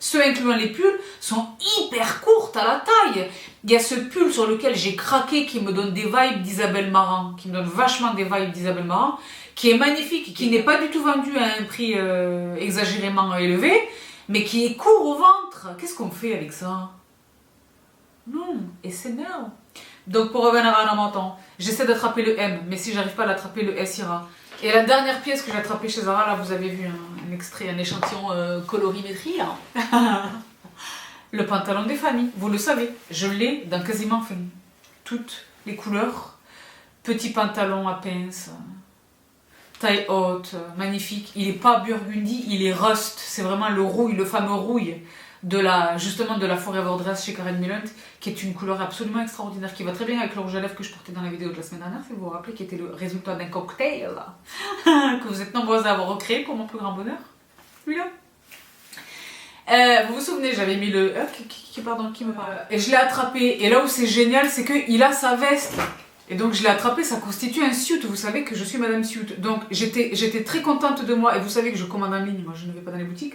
S1: ceux incluant les pulls, sont hyper courtes à la taille. Il y a ce pull sur lequel j'ai craqué qui me donne des vibes d'Isabelle Marant, qui me donne vachement des vibes d'Isabelle Marant, qui est magnifique, qui n'est pas du tout vendu à un prix exagérément élevé, mais qui est court au ventre. Qu'est-ce qu'on fait avec ça? Non, et c'est merde. Donc pour revenir à la menton, j'essaie d'attraper le M, mais si j'arrive pas à l'attraper, le S ira. Et la dernière pièce que j'ai attrapée chez Zara, là vous avez vu un extrait, un échantillon colorimétrie là. Le pantalon des familles, vous le savez, je l'ai dans quasiment toutes les couleurs. Petit pantalon à pince, taille haute, magnifique. Il n'est pas burgundy, il est rust, c'est vraiment le rouille, le fameux rouille justement de la Forever Dress chez Karen Millen, qui est une couleur absolument extraordinaire, qui va très bien avec le rouge à lèvres que je portais dans la vidéo de la semaine dernière, si vous vous rappelez, qui était le résultat d'un cocktail, là, que vous êtes nombreuses à avoir recréé pour mon plus grand bonheur. Celui-là. Vous vous souvenez, j'avais mis le... pardon, qui me parle? Et je l'ai attrapé, et là où c'est génial, c'est qu'il a sa veste. Et donc je l'ai attrapé, ça constitue un suit, vous savez que je suis Madame Suit. Donc j'étais très contente de moi, et vous savez que je commande en ligne, moi je ne vais pas dans les boutiques.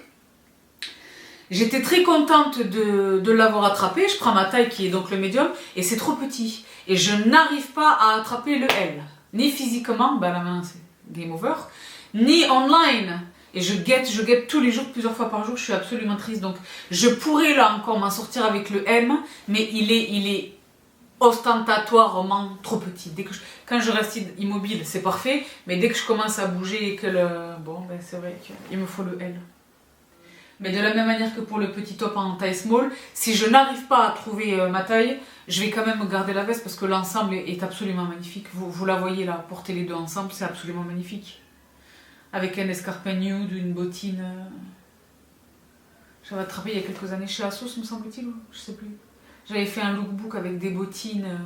S1: J'étais très contente de l'avoir attrapé, je prends ma taille qui est donc le médium, et c'est trop petit. Et je n'arrive pas à attraper le L. Ni physiquement, ben la main c'est game over, ni online. Et je guette tous les jours, plusieurs fois par jour, je suis absolument triste. Donc je pourrais là encore m'en sortir avec le M, mais il est ostentatoirement trop petit. Quand je reste immobile, c'est parfait, mais dès que je commence à bouger et que bon, ben c'est vrai qu'il me faut le L. Mais de la même manière que pour le petit top en taille small, si je n'arrive pas à trouver ma taille, je vais quand même garder la veste parce que l'ensemble est absolument magnifique. Vous la voyez là, porter les deux ensemble, c'est absolument magnifique. Avec un escarpin nude, une bottine. J'avais attrapé il y a quelques années chez Asos, me semble-t-il, je sais plus. J'avais fait un lookbook avec des bottines,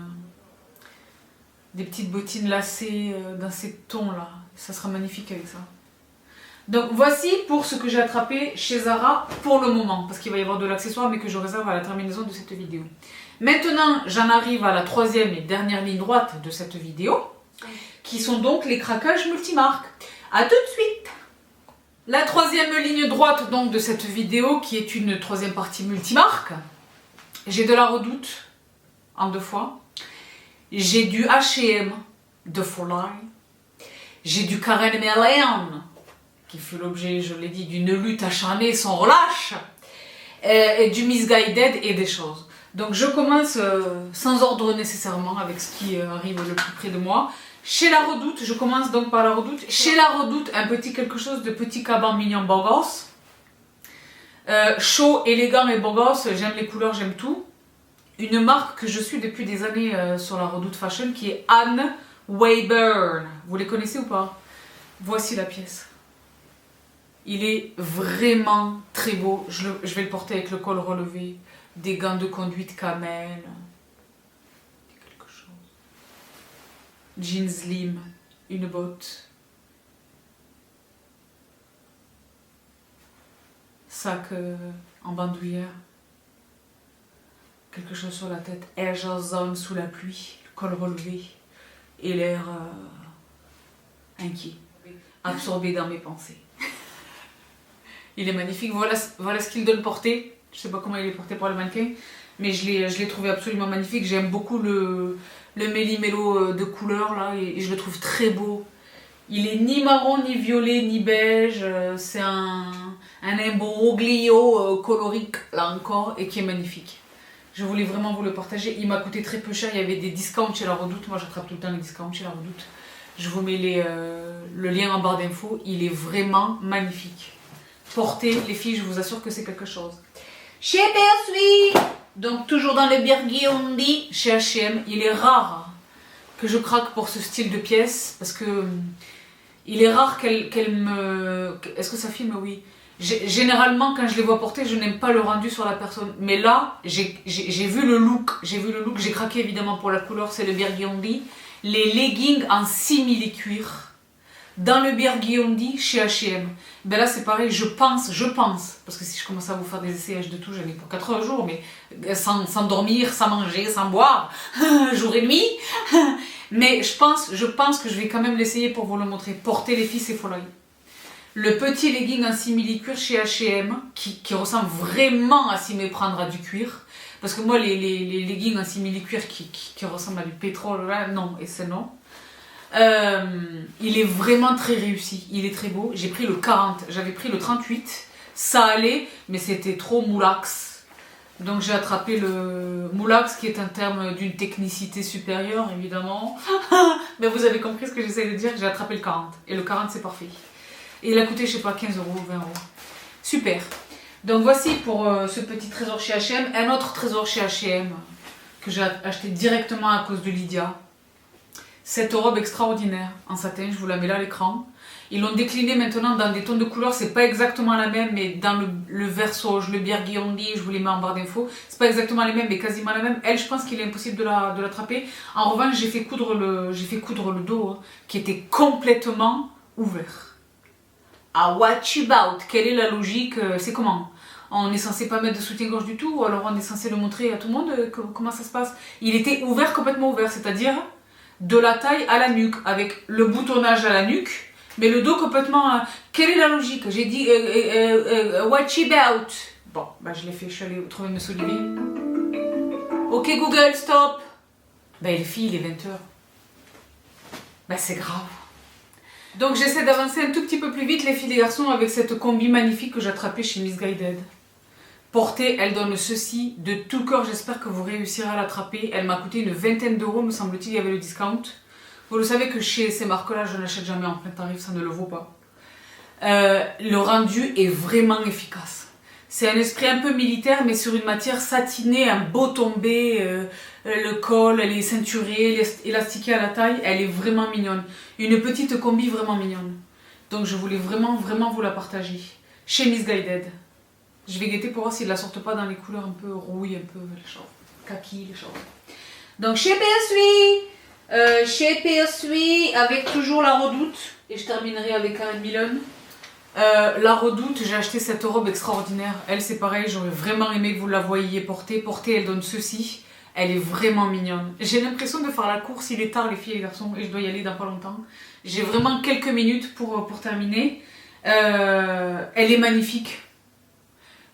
S1: des petites bottines lacées dans ces tons là. Ça sera magnifique avec ça. Donc voici pour ce que j'ai attrapé chez Zara pour le moment, parce qu'il va y avoir de l'accessoire mais que je réserve à la terminaison de cette vidéo. Maintenant j'en arrive à la troisième et dernière ligne droite de cette vidéo, qui sont donc les craquages multimarques. A tout de suite. La troisième ligne droite donc de cette vidéo, qui est une troisième partie multimarque, j'ai de la Redoute en 2 fois, j'ai du H&M de Folie, j'ai du Karen Millen qui fut l'objet, je l'ai dit, d'une lutte acharnée sans relâche, et du Missguided et des choses. Donc je commence sans ordre nécessairement avec ce qui arrive le plus près de moi. Chez la Redoute, je commence donc par la Redoute. Chez la Redoute, un petit quelque chose de petit caban mignon beau gosse. Chaud, élégant et beau gosse, j'aime les couleurs, j'aime tout. Une marque que je suis depuis des années sur la Redoute Fashion qui est Anne Wayburn. Vous les connaissez ou pas? Voici la pièce. Il est vraiment très beau. Je vais le porter avec le col relevé, des gants de conduite camel. Quelque chose. Jeans slim, une botte. Sac en bandoulière. Quelque chose sur la tête. Air zone sous la pluie, le col relevé et l'air inquiet, absorbé dans mes pensées. Il est magnifique, voilà ce qu'il donne porter. Je sais pas comment il est porté par le mannequin, mais je l'ai trouvé absolument magnifique. J'aime beaucoup le méli-mélo de couleurs là, et je le trouve très beau. Il est ni marron, ni violet, ni beige. C'est un imbroglio colorique là encore, et qui est magnifique. Je voulais vraiment vous le partager. Il m'a coûté très peu cher, il y avait des discounts chez la Redoute. Moi j'attrape tout le temps les discounts chez la Redoute. Je vous mets le lien en barre d'infos. Il est vraiment magnifique. Portez, les filles, je vous assure que c'est quelque chose. Chez Persuit, donc toujours dans le Burgundy, chez H&M, il est rare que je craque pour ce style de pièce, parce que il est rare qu'elle me... Est-ce que ça filme? Oui. Généralement, quand je les vois porter, je n'aime pas le rendu sur la personne. Mais là, j'ai vu le look, j'ai craqué évidemment pour la couleur, c'est le Burgundy. Les leggings en simili-cuir. Dans le Burgundy chez H&M. Ben là c'est pareil, je pense, parce que si je commence à vous faire des essayages de tout, j'en ai pour 4 jours, mais sans dormir, sans manger, sans boire, jour et nuit. Mais je pense que je vais quand même l'essayer pour vous le montrer. Porter les filles, c'est folie. Le petit legging en simili-cuir chez H&M qui ressemble vraiment à s'y méprendre à du cuir. Parce que moi, les leggings en simili-cuir qui ressemblent à du pétrole, là, non, et c'est non. Il est vraiment très réussi, il est très beau. J'ai pris le 40, j'avais pris le 38, ça allait, mais c'était trop moulax. Donc j'ai attrapé le moulax, qui est un terme d'une technicité supérieure, évidemment. Mais vous avez compris ce que j'essaie de dire, j'ai attrapé le 40. Et le 40, c'est parfait. Et il a coûté, je sais pas, 15 euros, 20 euros. Super. Donc voici pour ce petit trésor chez H&M. Un autre trésor chez H&M que j'ai acheté directement à cause de Lydia. Cette robe extraordinaire en satin, je vous la mets là à l'écran. Ils l'ont déclinée maintenant dans des tons de couleurs, c'est pas exactement la même, mais dans le verso, le Birgiondi, je vous les mets en barre d'infos. C'est pas exactement les mêmes, mais quasiment la même. Elle, je pense qu'il est impossible de l'attraper. En revanche, j'ai fait coudre le dos, hein, qui était complètement ouvert. Ah, what about? Quelle est la logique? C'est comment? On est censé pas mettre de soutien-gorge du tout, ou alors on est censé le montrer à tout le monde? Comment ça se passe? Il était ouvert, complètement ouvert, c'est-à-dire de la taille à la nuque, avec le boutonnage à la nuque, mais le dos complètement... Quelle est la logique? J'ai dit what about? Bon, bah je l'ai fait, je suis allée trouver M. Olivier. Ok Google, stop. Bah les filles, il est 20h. Bah c'est grave. Donc j'essaie d'avancer un tout petit peu plus vite les filles et les garçons avec cette combi magnifique que j'ai attrapée chez Missguided. Portée, elle donne ceci de tout cœur, j'espère que vous réussirez à l'attraper. Elle m'a coûté une vingtaine d'euros, me semble-t-il, il y avait le discount. Vous le savez que chez ces marques-là, je n'achète jamais en plein tarif, ça ne le vaut pas. Le rendu est vraiment efficace. C'est un esprit un peu militaire, mais sur une matière satinée, un beau tombé. Le col, elle est ceinturée, elle est élastiquée à la taille, elle est vraiment mignonne. Une petite combi vraiment mignonne. Donc je voulais vraiment vous la partager. Chez Missguided. Je vais guetter pour voir s'ils ne la sortent pas dans les couleurs un peu rouille, un peu kaki, les choses. Donc chez PSV, avec toujours la Redoute, et je terminerai avec Karen Millen. La Redoute, j'ai acheté cette robe extraordinaire. Elle, c'est pareil, j'aurais vraiment aimé que vous la voyiez porter. Portée, elle donne ceci. Elle est vraiment mignonne. J'ai l'impression de faire la course, il est tard les filles et les garçons, et je dois y aller dans pas longtemps. J'ai vraiment quelques minutes pour terminer. Elle est magnifique.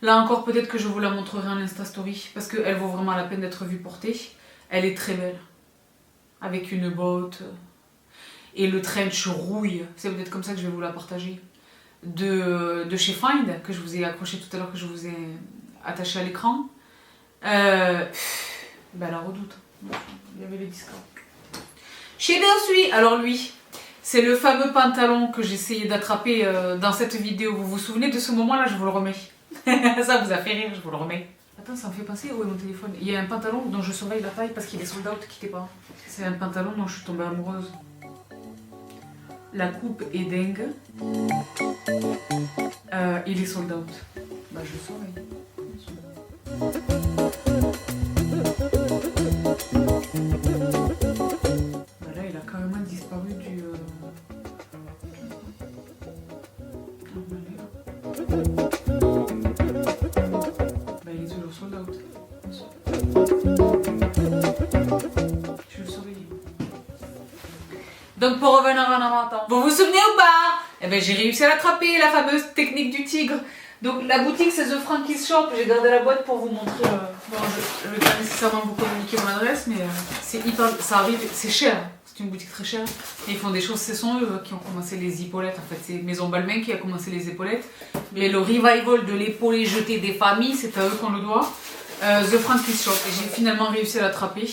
S1: Là encore, peut-être que je vous la montrerai en Insta Story, parce qu'elle vaut vraiment la peine d'être vue portée. Elle est très belle. Avec une botte. Et le trench rouille. C'est peut-être comme ça que je vais vous la partager. De chez Find, que je vous ai accroché tout à l'heure, que je vous ai attaché à l'écran. Ben la Redoute. Il y avait les discounts. Chez Bersui, alors lui, c'est le fameux pantalon que j'essayais d'attraper dans cette vidéo. Vous vous souvenez de ce moment-là? Je vous le remets. Ça vous a fait rire, je vous le remets. Attends, ça me fait penser, où est mon téléphone? Il y a un pantalon dont je surveille la taille parce qu'il est sold out, quittez pas. C'est un pantalon dont je suis tombée amoureuse. La coupe est dingue. Il est sold out. Bah je le surveille. Bah là il a carrément disparu du... Bah il est toujours sold out. Je vais le surveiller. Donc pour revenir en avant, vous vous souvenez ou pas? Eh ben j'ai réussi à l'attraper, la fameuse technique du tigre. Donc la boutique c'est The Frankies Shop, j'ai gardé la boîte pour vous montrer. Bon, je ne vais pas nécessairement vous communiquer mon adresse, mais c'est hyper, ça arrive, c'est cher. C'est une boutique très chère. Et ils font des choses, ce sont eux qui ont commencé les épaulettes. En fait, c'est Maison Balmain qui a commencé les épaulettes. Mais le revival de l'épaulé jeté des familles, c'est à eux qu'on le doit. The Frankies Shop. Et j'ai finalement réussi à l'attraper.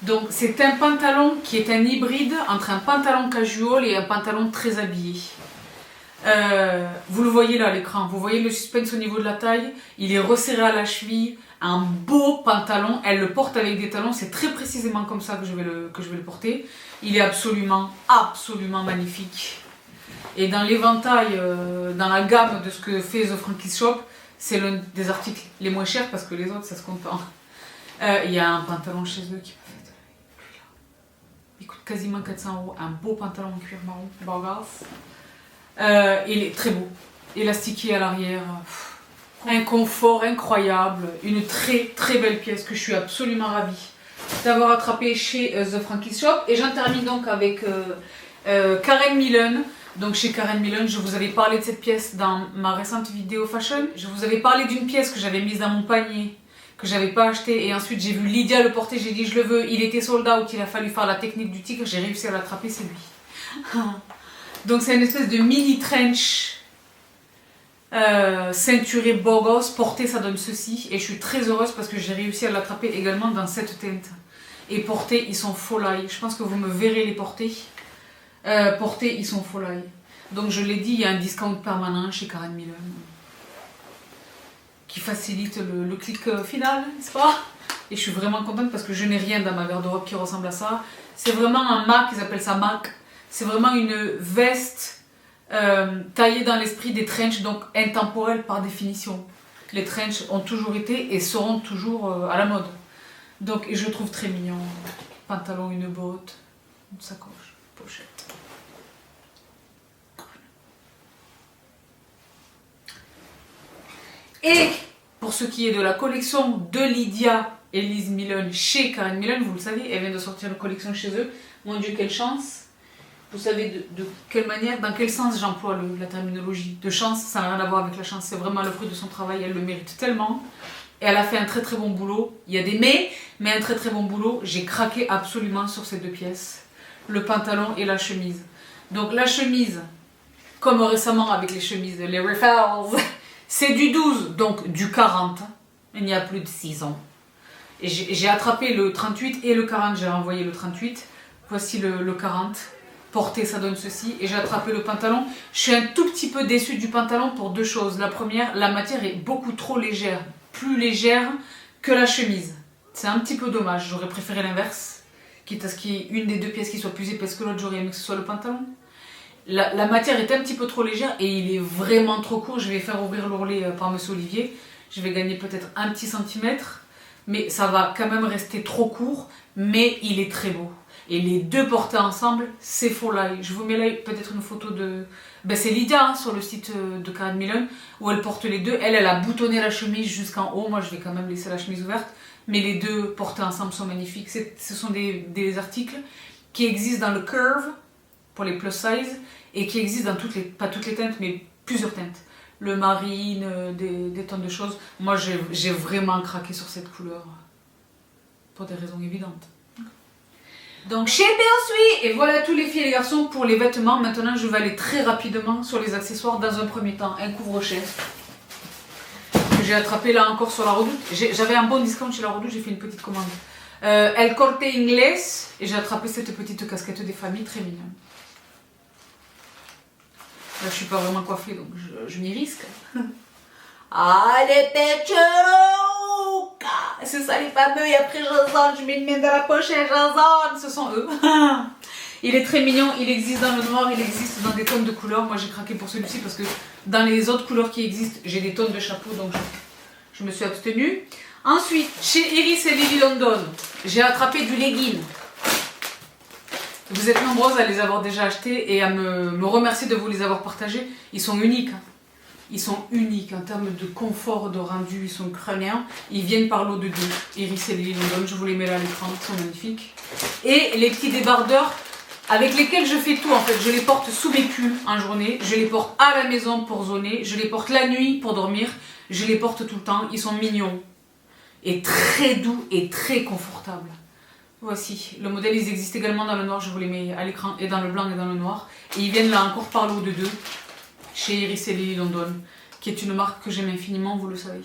S1: Donc c'est un pantalon qui est un hybride entre un pantalon casual et un pantalon très habillé. Vous le voyez là à l'écran, vous voyez le suspense au niveau de la taille, il est resserré à la cheville, un beau pantalon, elle le porte avec des talons, c'est très précisément comme ça que je vais le porter. Il est absolument magnifique. Et dans l'éventail, dans la gamme de ce que fait The Frankies Shop, c'est l'un des articles les moins chers parce que les autres ça se compte pas. Il y a un pantalon chez eux qui m'a fait... Il coûte quasiment 400 €, un beau pantalon en cuir marron, borgasse. Il est très beau, élastiqué à l'arrière, un confort incroyable, une très belle pièce que je suis absolument ravie d'avoir attrapé chez The Frankies Shop. Et j'en termine donc avec Karen Millen. Donc chez Karen Millen, je vous avais parlé de cette pièce dans ma récente vidéo fashion. Je vous avais parlé d'une pièce que j'avais mise dans mon panier, que j'avais pas acheté, et ensuite j'ai vu Lydia le porter, j'ai dit je le veux, il était sold out, il a fallu faire la technique du tigre, j'ai réussi à l'attraper, c'est lui. Donc c'est une espèce de mini trench ceinturé beau gosse, porté ça donne ceci, et je suis très heureuse parce que j'ai réussi à l'attraper également dans cette teinte. Et portés, ils sont folie, je pense que vous me verrez les porter. Portés, ils sont folie. Donc je l'ai dit, il y a un discount permanent chez Karen Millen qui facilite le clic final, n'est-ce pas? Et je suis vraiment contente parce que je n'ai rien dans ma garde-robe qui ressemble à ça. C'est vraiment un MAC, ils appellent ça MAC. C'est vraiment une veste taillée dans l'esprit des trenches, donc intemporelle par définition. Les trenches ont toujours été et seront toujours à la mode. Donc, et je le trouve très mignon. Pantalon, une botte, une sacoche, pochette. Et pour ce qui est de la collection de Lydia et Liz Millen chez Karen Millen, vous le savez, elle vient de sortir une collection chez eux. Mon Dieu, quelle chance! Vous savez de quelle manière, dans quel sens j'emploie la terminologie. De chance, ça n'a rien à voir avec la chance, c'est vraiment le fruit de son travail, elle le mérite tellement. Et elle a fait un très très bon boulot. Il y a des mais un très très bon boulot. J'ai craqué absolument sur ces deux pièces. Le pantalon et la chemise. Donc la chemise, comme récemment avec les chemises, les Raffles, c'est du 12, donc du 40. Il n'y a plus de 6 ans. Et j'ai attrapé le 38 et le 40, j'ai renvoyé le 38. Voici le 40. Porté, ça donne ceci. Et j'ai attrapé le pantalon. Je suis un tout petit peu déçue du pantalon pour deux choses. La première, la matière est beaucoup trop légère. Plus légère que la chemise. C'est un petit peu dommage. J'aurais préféré l'inverse. Quitte à ce qu'il y ait une des deux pièces qui soit plus épaisse que l'autre, j'aurais aimé que ce soit le pantalon. La matière est un petit peu trop légère et il est vraiment trop court. Je vais faire ouvrir l'ourlet par Monsieur Olivier. Je vais gagner peut-être un petit centimètre. Mais ça va quand même rester trop court. Mais il est très beau. Et les deux portés ensemble, c'est folie. Je vous mets là peut-être une photo de... Ben c'est Lydia hein, sur le site de Karen Millen où elle porte les deux. Elle a boutonné la chemise jusqu'en haut. Moi, je vais quand même laisser la chemise ouverte. Mais les deux portés ensemble sont magnifiques. Ce sont des articles qui existent dans le Curve pour les plus size et qui existent dans toutes les... pas toutes les teintes, mais plusieurs teintes. Le marine, des tonnes de choses. Moi, j'ai vraiment craqué sur cette couleur pour des raisons évidentes. Donc chez Persuit, et voilà tous les filles et les garçons pour les vêtements. Maintenant je vais aller très rapidement sur les accessoires dans un premier temps. Un couvre-chef que j'ai attrapé là encore sur la Redoute. J'avais un bon discount chez la Redoute, j'ai fait une petite commande. El Corte Inglés, et j'ai attrapé cette petite casquette des familles très mignonne. Là je suis pas vraiment coiffée donc je m'y risque. Allez Pecherouka! C'est ça les fameux, et après je mets une main dans la pochette, ce sont eux. Il est très mignon, il existe dans le noir, il existe dans des tonnes de couleurs. Moi j'ai craqué pour celui-ci parce que dans les autres couleurs qui existent, j'ai des tonnes de chapeaux donc je me suis abstenue. Ensuite, chez Iris et Lily London, j'ai attrapé du legging. Vous êtes nombreuses à les avoir déjà achetés et à me remercier de vous les avoir partagés. Ils sont uniques. Ils sont uniques en termes de confort, de rendu, ils sont crâniens. Ils viennent par lot de deux. Iris et Lily London, je vous les mets là à l'écran, ils sont magnifiques. Et les petits débardeurs avec lesquels je fais tout en fait. Je les porte sous mes pulls en journée, je les porte à la maison pour zoner, je les porte la nuit pour dormir, je les porte tout le temps. Ils sont mignons et très doux et très confortables. Voici, le modèle, ils existent également dans le noir, je vous les mets à l'écran, et dans le blanc et dans le noir. Et ils viennent là encore par lot de deux. Chez Iris et Lily London, qui est une marque que j'aime infiniment, vous le savez.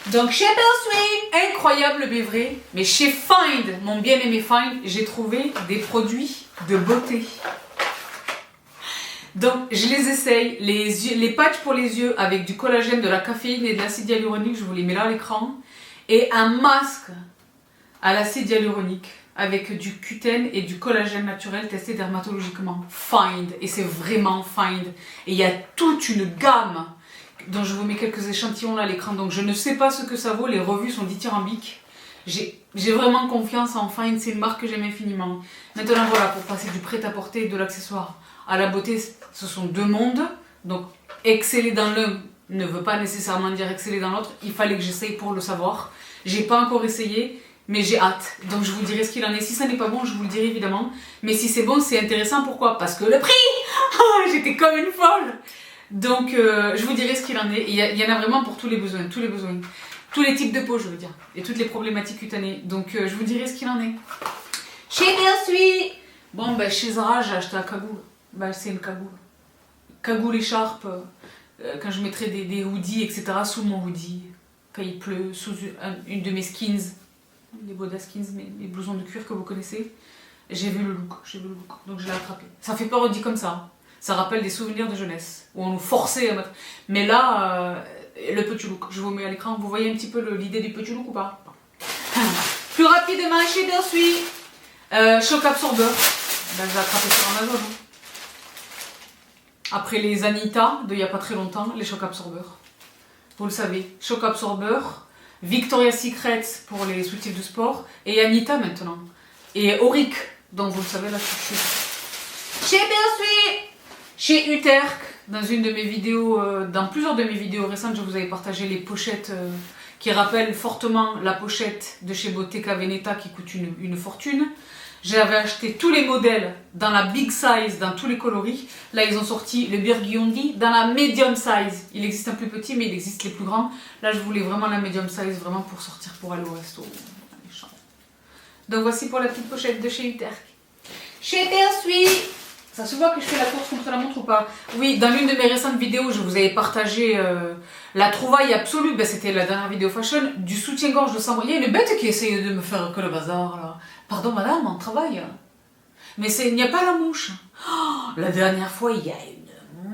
S1: Donc chez Persuit, incroyable mais vrai, mais chez Find, mon bien-aimé Find, j'ai trouvé des produits de beauté. Donc je les essaye, les patchs pour les yeux avec du collagène, de la caféine et de l'acide hyaluronique, je vous les mets là à l'écran. Et un masque à l'acide hyaluronique avec du cutène et du collagène naturel testé dermatologiquement. Find, et c'est vraiment Find. Et il y a toute une gamme dont je vous mets quelques échantillons là à l'écran. Donc je ne sais pas ce que ça vaut, les revues sont dithyrambiques. J'ai vraiment confiance en Find, c'est une marque que j'aime infiniment. Maintenant voilà, pour passer du prêt-à-porter et de l'accessoire à la beauté, ce sont deux mondes. Donc exceller dans l'un ne veut pas nécessairement dire exceller dans l'autre. Il fallait que j'essaye pour le savoir. J'ai pas encore essayé. Mais j'ai hâte, donc je vous dirai ce qu'il en est. Si ça n'est pas bon, je vous le dirai évidemment. Mais si c'est bon, c'est intéressant. Pourquoi? Parce que le prix J'étais comme une folle. Donc, je vous dirai ce qu'il en est. Il y en a vraiment pour tous les besoins. Tous les types de peau, je veux dire. Et toutes les problématiques cutanées. Donc, je vous dirai ce qu'il en est. Chez Bersuit. Bon, ben, chez Zara, j'ai acheté la cagoule. Ben, c'est une cagoule. Cagoule écharpe. Quand je mettrai des hoodies, etc. sous mon hoodie. Quand il pleut, sous une de mes skins. Les Boda skins, mes blousons de cuir que vous connaissez. J'ai vu le look. Donc, je l'ai attrapé. Ça fait peur, on dit comme ça. Ça rappelle des souvenirs de jeunesse. Où on nous forçait à mettre... Mais là, le petit look. Je vous mets à l'écran. Vous voyez un petit peu l'idée du petit look ou pas? Plus rapidement, chez Bersuit. Choc absorbeur. Ben, je l'ai attrapé sur Amazon. Après les Anita, d'il n'y a pas très longtemps, les chocs absorbeurs. Vous le savez, choc absorbeur, Victoria's Secret pour les soutifs de sport, et Anita maintenant. Et Auric, donc vous le savez, là je suis chez Bersuit, chez Uterk, dans une de mes vidéos, dans plusieurs de mes vidéos récentes, je vous avais partagé les pochettes qui rappellent fortement la pochette de chez Bottega Veneta qui coûte une fortune. J'avais acheté tous les modèles dans la big size, dans tous les coloris. Là, ils ont sorti le Burgundy dans la medium size. Il existe un plus petit, mais il existe les plus grands. Là, je voulais vraiment la medium size, vraiment pour sortir, pour aller au resto. Donc, voici pour la petite pochette de chez Uterk. Chez Bersuit. Ça se voit que je fais la course contre la montre ou pas? Oui, dans l'une de mes récentes vidéos, je vous avais partagé la trouvaille absolue. Ben, c'était la dernière vidéo fashion du soutien-gorge de Sandra. Il y a une bête qui essaye de me faire que le bazar, là. Pardon madame, on travaille. Mais il n'y a pas la mouche. Oh, la dernière fois, il y a une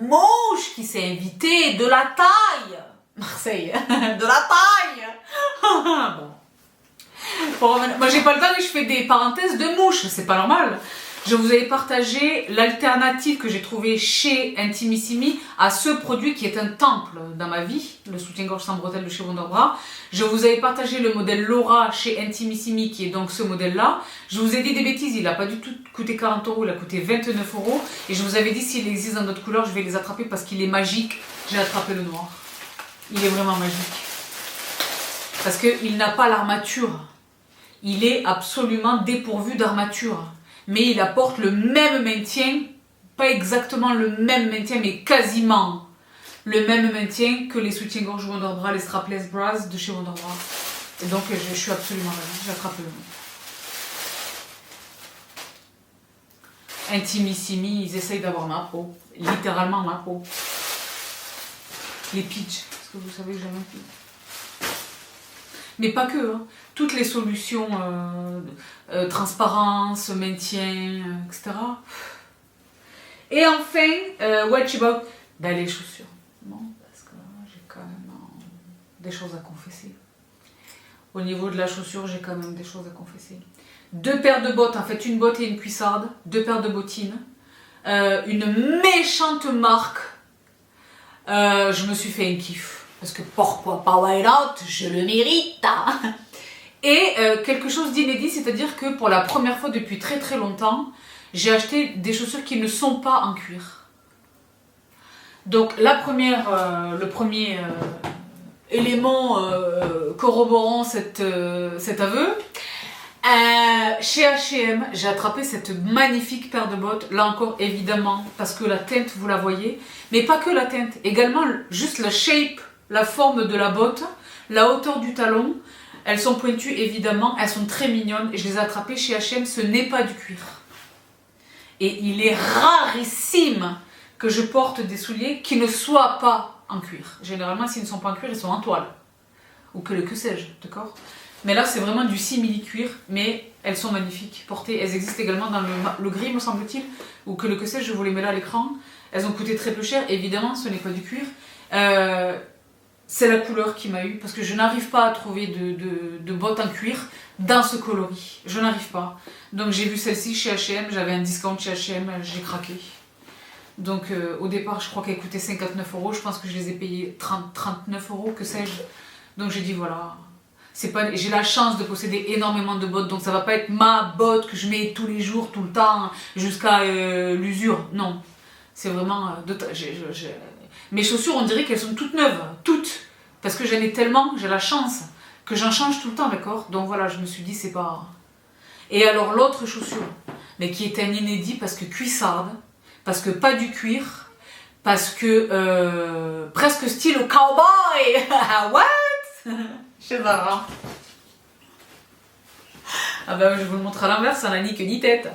S1: mouche qui s'est invitée de la taille. Marseille, de la taille. Bon, moi j'ai pas le temps et je fais des parenthèses de mouches, c'est pas normal. Je vous avais partagé l'alternative que j'ai trouvée chez Intimissimi à ce produit qui est un temple dans ma vie, le soutien-gorge sans bretelles de chez Wonderbra. Je vous avais partagé le modèle Laura chez Intimissimi qui est donc ce modèle-là. Je vous ai dit des bêtises, il n'a pas du tout coûté 40 €, il a coûté 29 €. Et je vous avais dit s'il existe dans d'autres couleurs, je vais les attraper parce qu'il est magique. J'ai attrapé le noir. Il est vraiment magique. Parce qu'il n'a pas l'armature. Il est absolument dépourvu d'armature. Mais il apporte le même maintien, pas exactement le même maintien, mais quasiment le même maintien que les soutiens-gorge Wonderbra, les strapless bras de chez Wonderbra. Et donc je suis absolument ravie, j'ai attrapé le nom. Intimissimi, ils essayent d'avoir ma peau, littéralement ma peau. Les pitchs, parce que vous savez que j'aime un peu. Mais pas que, hein. Toutes les solutions, transparence, maintien, etc. Et enfin, what about les chaussures. Bon, parce que j'ai quand même des choses à confesser. Au niveau de la chaussure, j'ai quand même des choses à confesser. 2 paires de bottes, en fait une botte et une cuissarde, 2 paires de bottines, une méchante marque. Je me suis fait un kiff. Parce que pourquoi pas, why not, je le mérite. Et quelque chose d'inédit, c'est-à-dire que pour la première fois depuis très très longtemps, j'ai acheté des chaussures qui ne sont pas en cuir. Donc le premier élément corroborant cet aveu, chez H&M, j'ai attrapé cette magnifique paire de bottes, là encore évidemment, parce que la teinte, vous la voyez, mais pas que la teinte, également juste la shape, la forme de la botte, la hauteur du talon. Elles sont pointues évidemment, elles sont très mignonnes et je les ai attrapées chez H&M, ce n'est pas du cuir. Et il est rarissime que je porte des souliers qui ne soient pas en cuir. Généralement, s'ils ne sont pas en cuir, ils sont en toile. Ou que sais-je, d'accord? Mais là, c'est vraiment du simili-cuir, mais elles sont magnifiques. Portées, elles existent également dans le gris, me semble-t-il, ou que sais-je, je vous les mets là à l'écran. Elles ont coûté très peu cher, évidemment, ce n'est pas du cuir. C'est la couleur qui m'a eu parce que je n'arrive pas à trouver de bottes en cuir dans ce coloris. Je n'arrive pas. Donc j'ai vu celle-ci chez H&M, j'avais un discount chez H&M, j'ai craqué. Donc au départ, je crois qu'elle coûtait 59 €, je pense que je les ai payées 39 €, que sais-je. Donc j'ai dit voilà, j'ai la chance de posséder énormément de bottes, donc ça va pas être ma botte que je mets tous les jours, tout le temps, jusqu'à l'usure. Non, c'est vraiment... Mes chaussures, on dirait qu'elles sont toutes neuves, toutes. Parce que j'en ai tellement, j'ai la chance que j'en change tout le temps, d'accord? Donc voilà, je me suis dit, c'est pas... Et alors l'autre chaussure, mais qui est un inédit parce que cuissarde, parce que pas du cuir, parce que presque style cowboy. What? Chez Zara. Ah bah je vous le montre à l'inverse, ça n'a ni queue ni tête.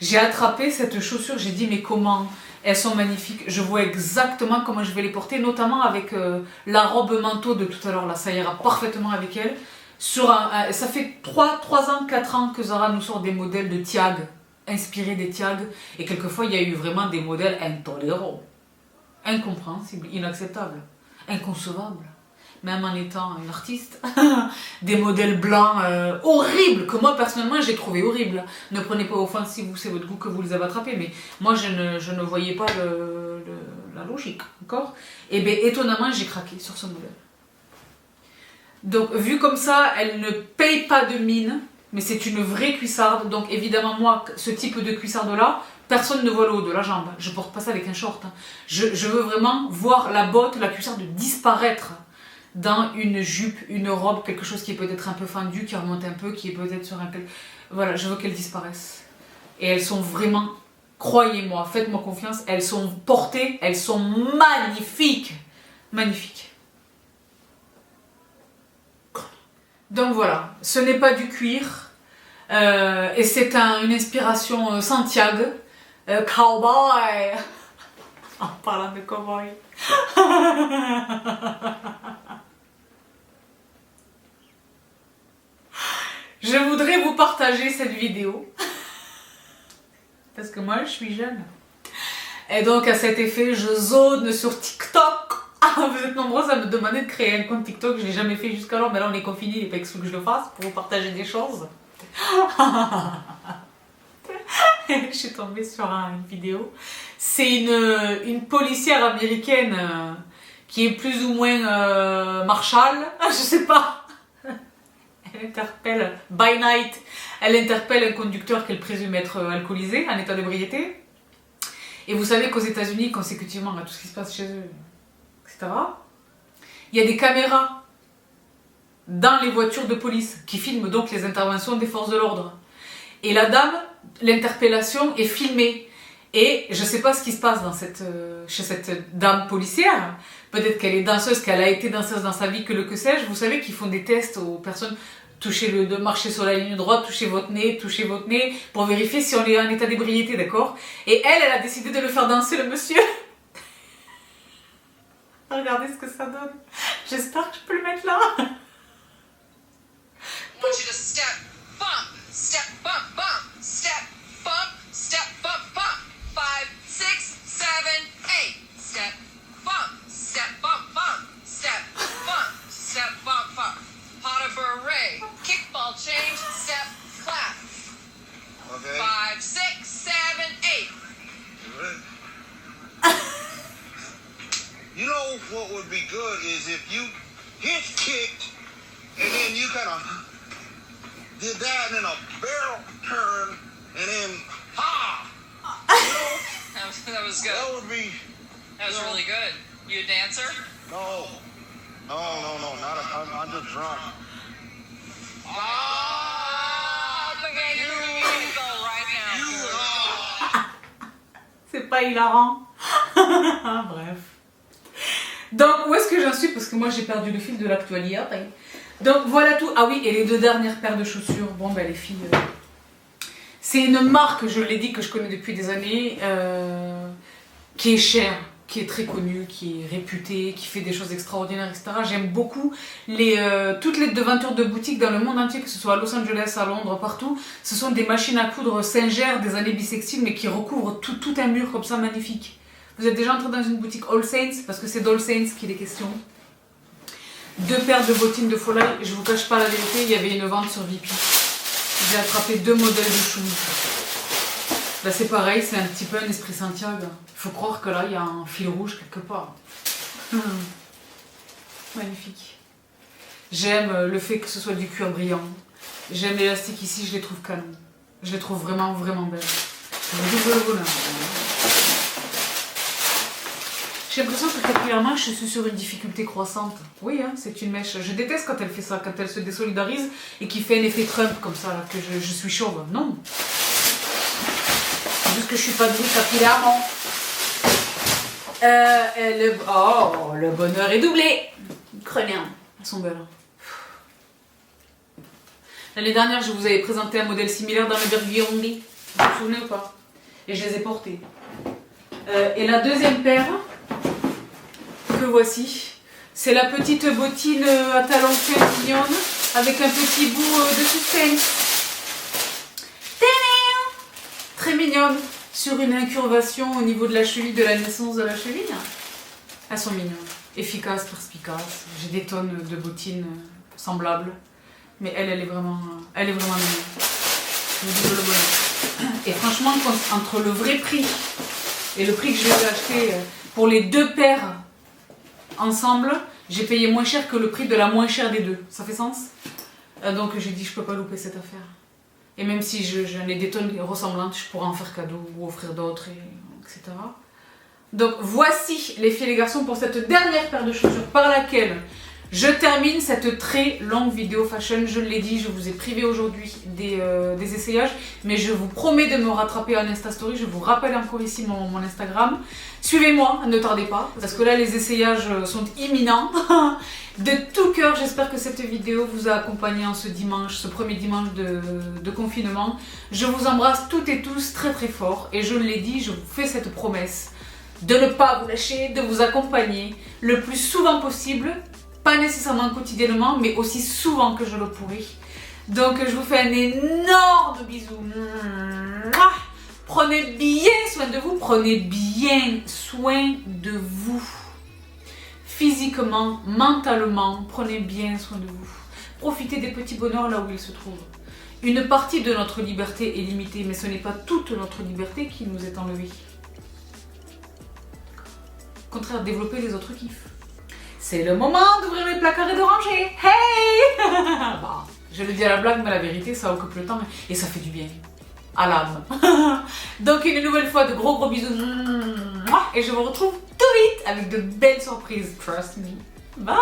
S1: J'ai attrapé cette chaussure, j'ai dit mais comment? Elles sont magnifiques, je vois exactement comment je vais les porter, notamment avec la robe manteau de tout à l'heure, là ça ira parfaitement avec elle. Ça fait 3 ans, 4 ans que Zara nous sort des modèles de Tiag, inspirés des Tiag, et quelquefois il y a eu vraiment des modèles intolérables, incompréhensibles, inacceptables, inconcevables, même en étant une artiste, des modèles blancs horribles, que moi personnellement j'ai trouvé horribles. Ne prenez pas offense si c'est votre goût que vous les avez attrapés, mais moi je ne voyais pas la logique, d'accord? Et bien étonnamment j'ai craqué sur ce modèle. Donc vu comme ça, elle ne paye pas de mine, mais c'est une vraie cuissarde. Donc évidemment moi, ce type de cuissarde là, personne ne voit le haut de la jambe. Je porte pas ça avec un short. Je veux vraiment voir la botte, la cuissarde disparaître dans une jupe, une robe, quelque chose qui est peut-être un peu fendu, qui remonte un peu, qui est peut-être sur un... Voilà, je veux qu'elles disparaissent. Et elles sont vraiment, croyez-moi, faites-moi confiance, elles sont portées, elles sont magnifiques. Magnifiques. Donc voilà, ce n'est pas du cuir, et c'est une inspiration Santiago, cowboy, en parlant de cowboy. Je voudrais vous partager cette vidéo, parce que moi je suis jeune, et donc à cet effet je zone sur TikTok. Ah, vous êtes nombreux à me demander de créer un compte TikTok, je l'ai jamais fait jusqu'alors, mais là on est confinés, il n'est pas exclu que je le fasse pour vous partager des choses. Je suis tombée sur une vidéo. C'est une policière américaine qui est plus ou moins Marshall, je sais pas. Elle interpelle, by night, elle interpelle un conducteur qu'elle présume être alcoolisé, en état d'ébriété. Et vous savez qu'aux États-Unis, consécutivement à tout ce qui se passe chez eux, etc., il y a des caméras dans les voitures de police qui filment donc les interventions des forces de l'ordre. Et la dame, l'interpellation est filmée. Et je ne sais pas ce qui se passe chez cette dame policière. Peut-être qu'elle est danseuse, qu'elle a été danseuse dans sa vie, que sais-je. Vous savez qu'ils font des tests aux personnes. Marchez sur la ligne droite, touchez votre nez, pour vérifier si on est en état d'ébriété, d'accord? Et elle a décidé de le faire danser, le monsieur. Regardez ce que ça donne. J'espère que je peux le mettre là.
S2: I want you to step, bump, bump, step, bump, bump. 5, 6, 7, 8. Step, bump, step, bump. Pot of beret, kickball change, step, clap.
S3: Okay.
S2: 5, 6, 7, 8.
S3: You know what would be good is if you hitch kicked and then you kind of did that and then a barrel turn and then ha. You know,
S2: That was good.
S3: that would be.
S2: That was really good. You a dancer?
S3: No, I'm just drunk.
S2: Okay, you're gonna go right now.
S1: C'est pas hilarant. Bref. Donc, où est-ce que j'en suis? Parce que moi, j'ai perdu le fil de l'actualité. Donc, voilà tout. Ah oui, et les 2 dernières paires de chaussures. Bon, ben, les filles... C'est une marque, je l'ai dit, que je connais depuis des années, qui est chère, qui est très connue, qui est réputée, qui fait des choses extraordinaires, etc. J'aime beaucoup toutes les devantures de boutiques dans le monde entier, que ce soit à Los Angeles, à Londres, partout. Ce sont des machines à coudre Singer des années bissextiles, mais qui recouvrent tout un mur comme ça, magnifique. Vous êtes déjà entré dans une boutique All Saints, parce que c'est d'All Saints qu'il est question. 2 paires de bottines de Foley, je vous cache pas la vérité, il y avait une vente sur Vipi. J'ai attrapé 2 modèles de shoes. Là c'est pareil, c'est un petit peu un esprit Santiago. Il faut croire que là il y a un fil rouge quelque part. Magnifique. J'aime le fait que ce soit du cuir brillant. J'aime l'élastique ici, je les trouve canon. Je les trouve vraiment belles. C'est un double bonheur. J'ai l'impression que particulièrement je suis sur une difficulté croissante. Oui, hein, c'est une mèche. Je déteste quand elle fait ça, quand elle se désolidarise et qui fait un effet Trump comme ça, là, que je suis chauve. Non. juste que je suis pas douée capillairement. Le bonheur est doublé. Creusez, elles sont belles. L'année dernière, je vous avais présenté un modèle similaire dans le Burgundy. Vous vous souvenez ou pas? Et je les ai portées. Et la deuxième paire que voici, c'est la petite bottine à talons fin mignonne avec un petit bout de suspense. Très mignonne, sur une incurvation au niveau de la cheville, de la naissance de la cheville. Elles sont mignonnes, efficaces, perspicaces. J'ai des tonnes de bottines semblables, mais elle est vraiment mignonne. Je vous dis le bonheur. Et franchement, entre le vrai prix et le prix que je les ai achetés pour les deux paires ensemble, j'ai payé moins cher que le prix de la moins chère des deux. Ça fait sens? Donc j'ai dit je peux pas louper cette affaire. Et même si j'en ai des tonnes ressemblantes, je pourrais en faire cadeau ou offrir d'autres, etc. Donc voici les filles et les garçons pour cette dernière paire de chaussures par laquelle je termine cette très longue vidéo fashion. Je l'ai dit, je vous ai privé aujourd'hui des essayages, mais je vous promets de me rattraper en Insta Story. Je vous rappelle encore ici mon Instagram. Suivez-moi, ne tardez pas, parce que là les essayages sont imminents. De tout cœur, j'espère que cette vidéo vous a accompagné en ce dimanche, ce premier dimanche de confinement. Je vous embrasse toutes et tous très très fort, et je l'ai dit, je vous fais cette promesse de ne pas vous lâcher, de vous accompagner le plus souvent possible. Pas nécessairement quotidiennement, mais aussi souvent que je le pourrai. Donc je vous fais un énorme bisou. Prenez bien soin de vous, prenez bien soin de vous. Physiquement, mentalement, prenez bien soin de vous. Profitez des petits bonheurs là où ils se trouvent. Une partie de notre liberté est limitée, mais ce n'est pas toute notre liberté qui nous est enlevée. Au contraire, développer les autres kiffs. C'est le moment d'ouvrir les placards et de ranger. Hey bah, je le dis à la blague, mais la vérité, ça occupe le temps et ça fait du bien à l'âme. Donc une nouvelle fois, de gros bisous. Et je vous retrouve tout vite avec de belles surprises. Trust me. Bye.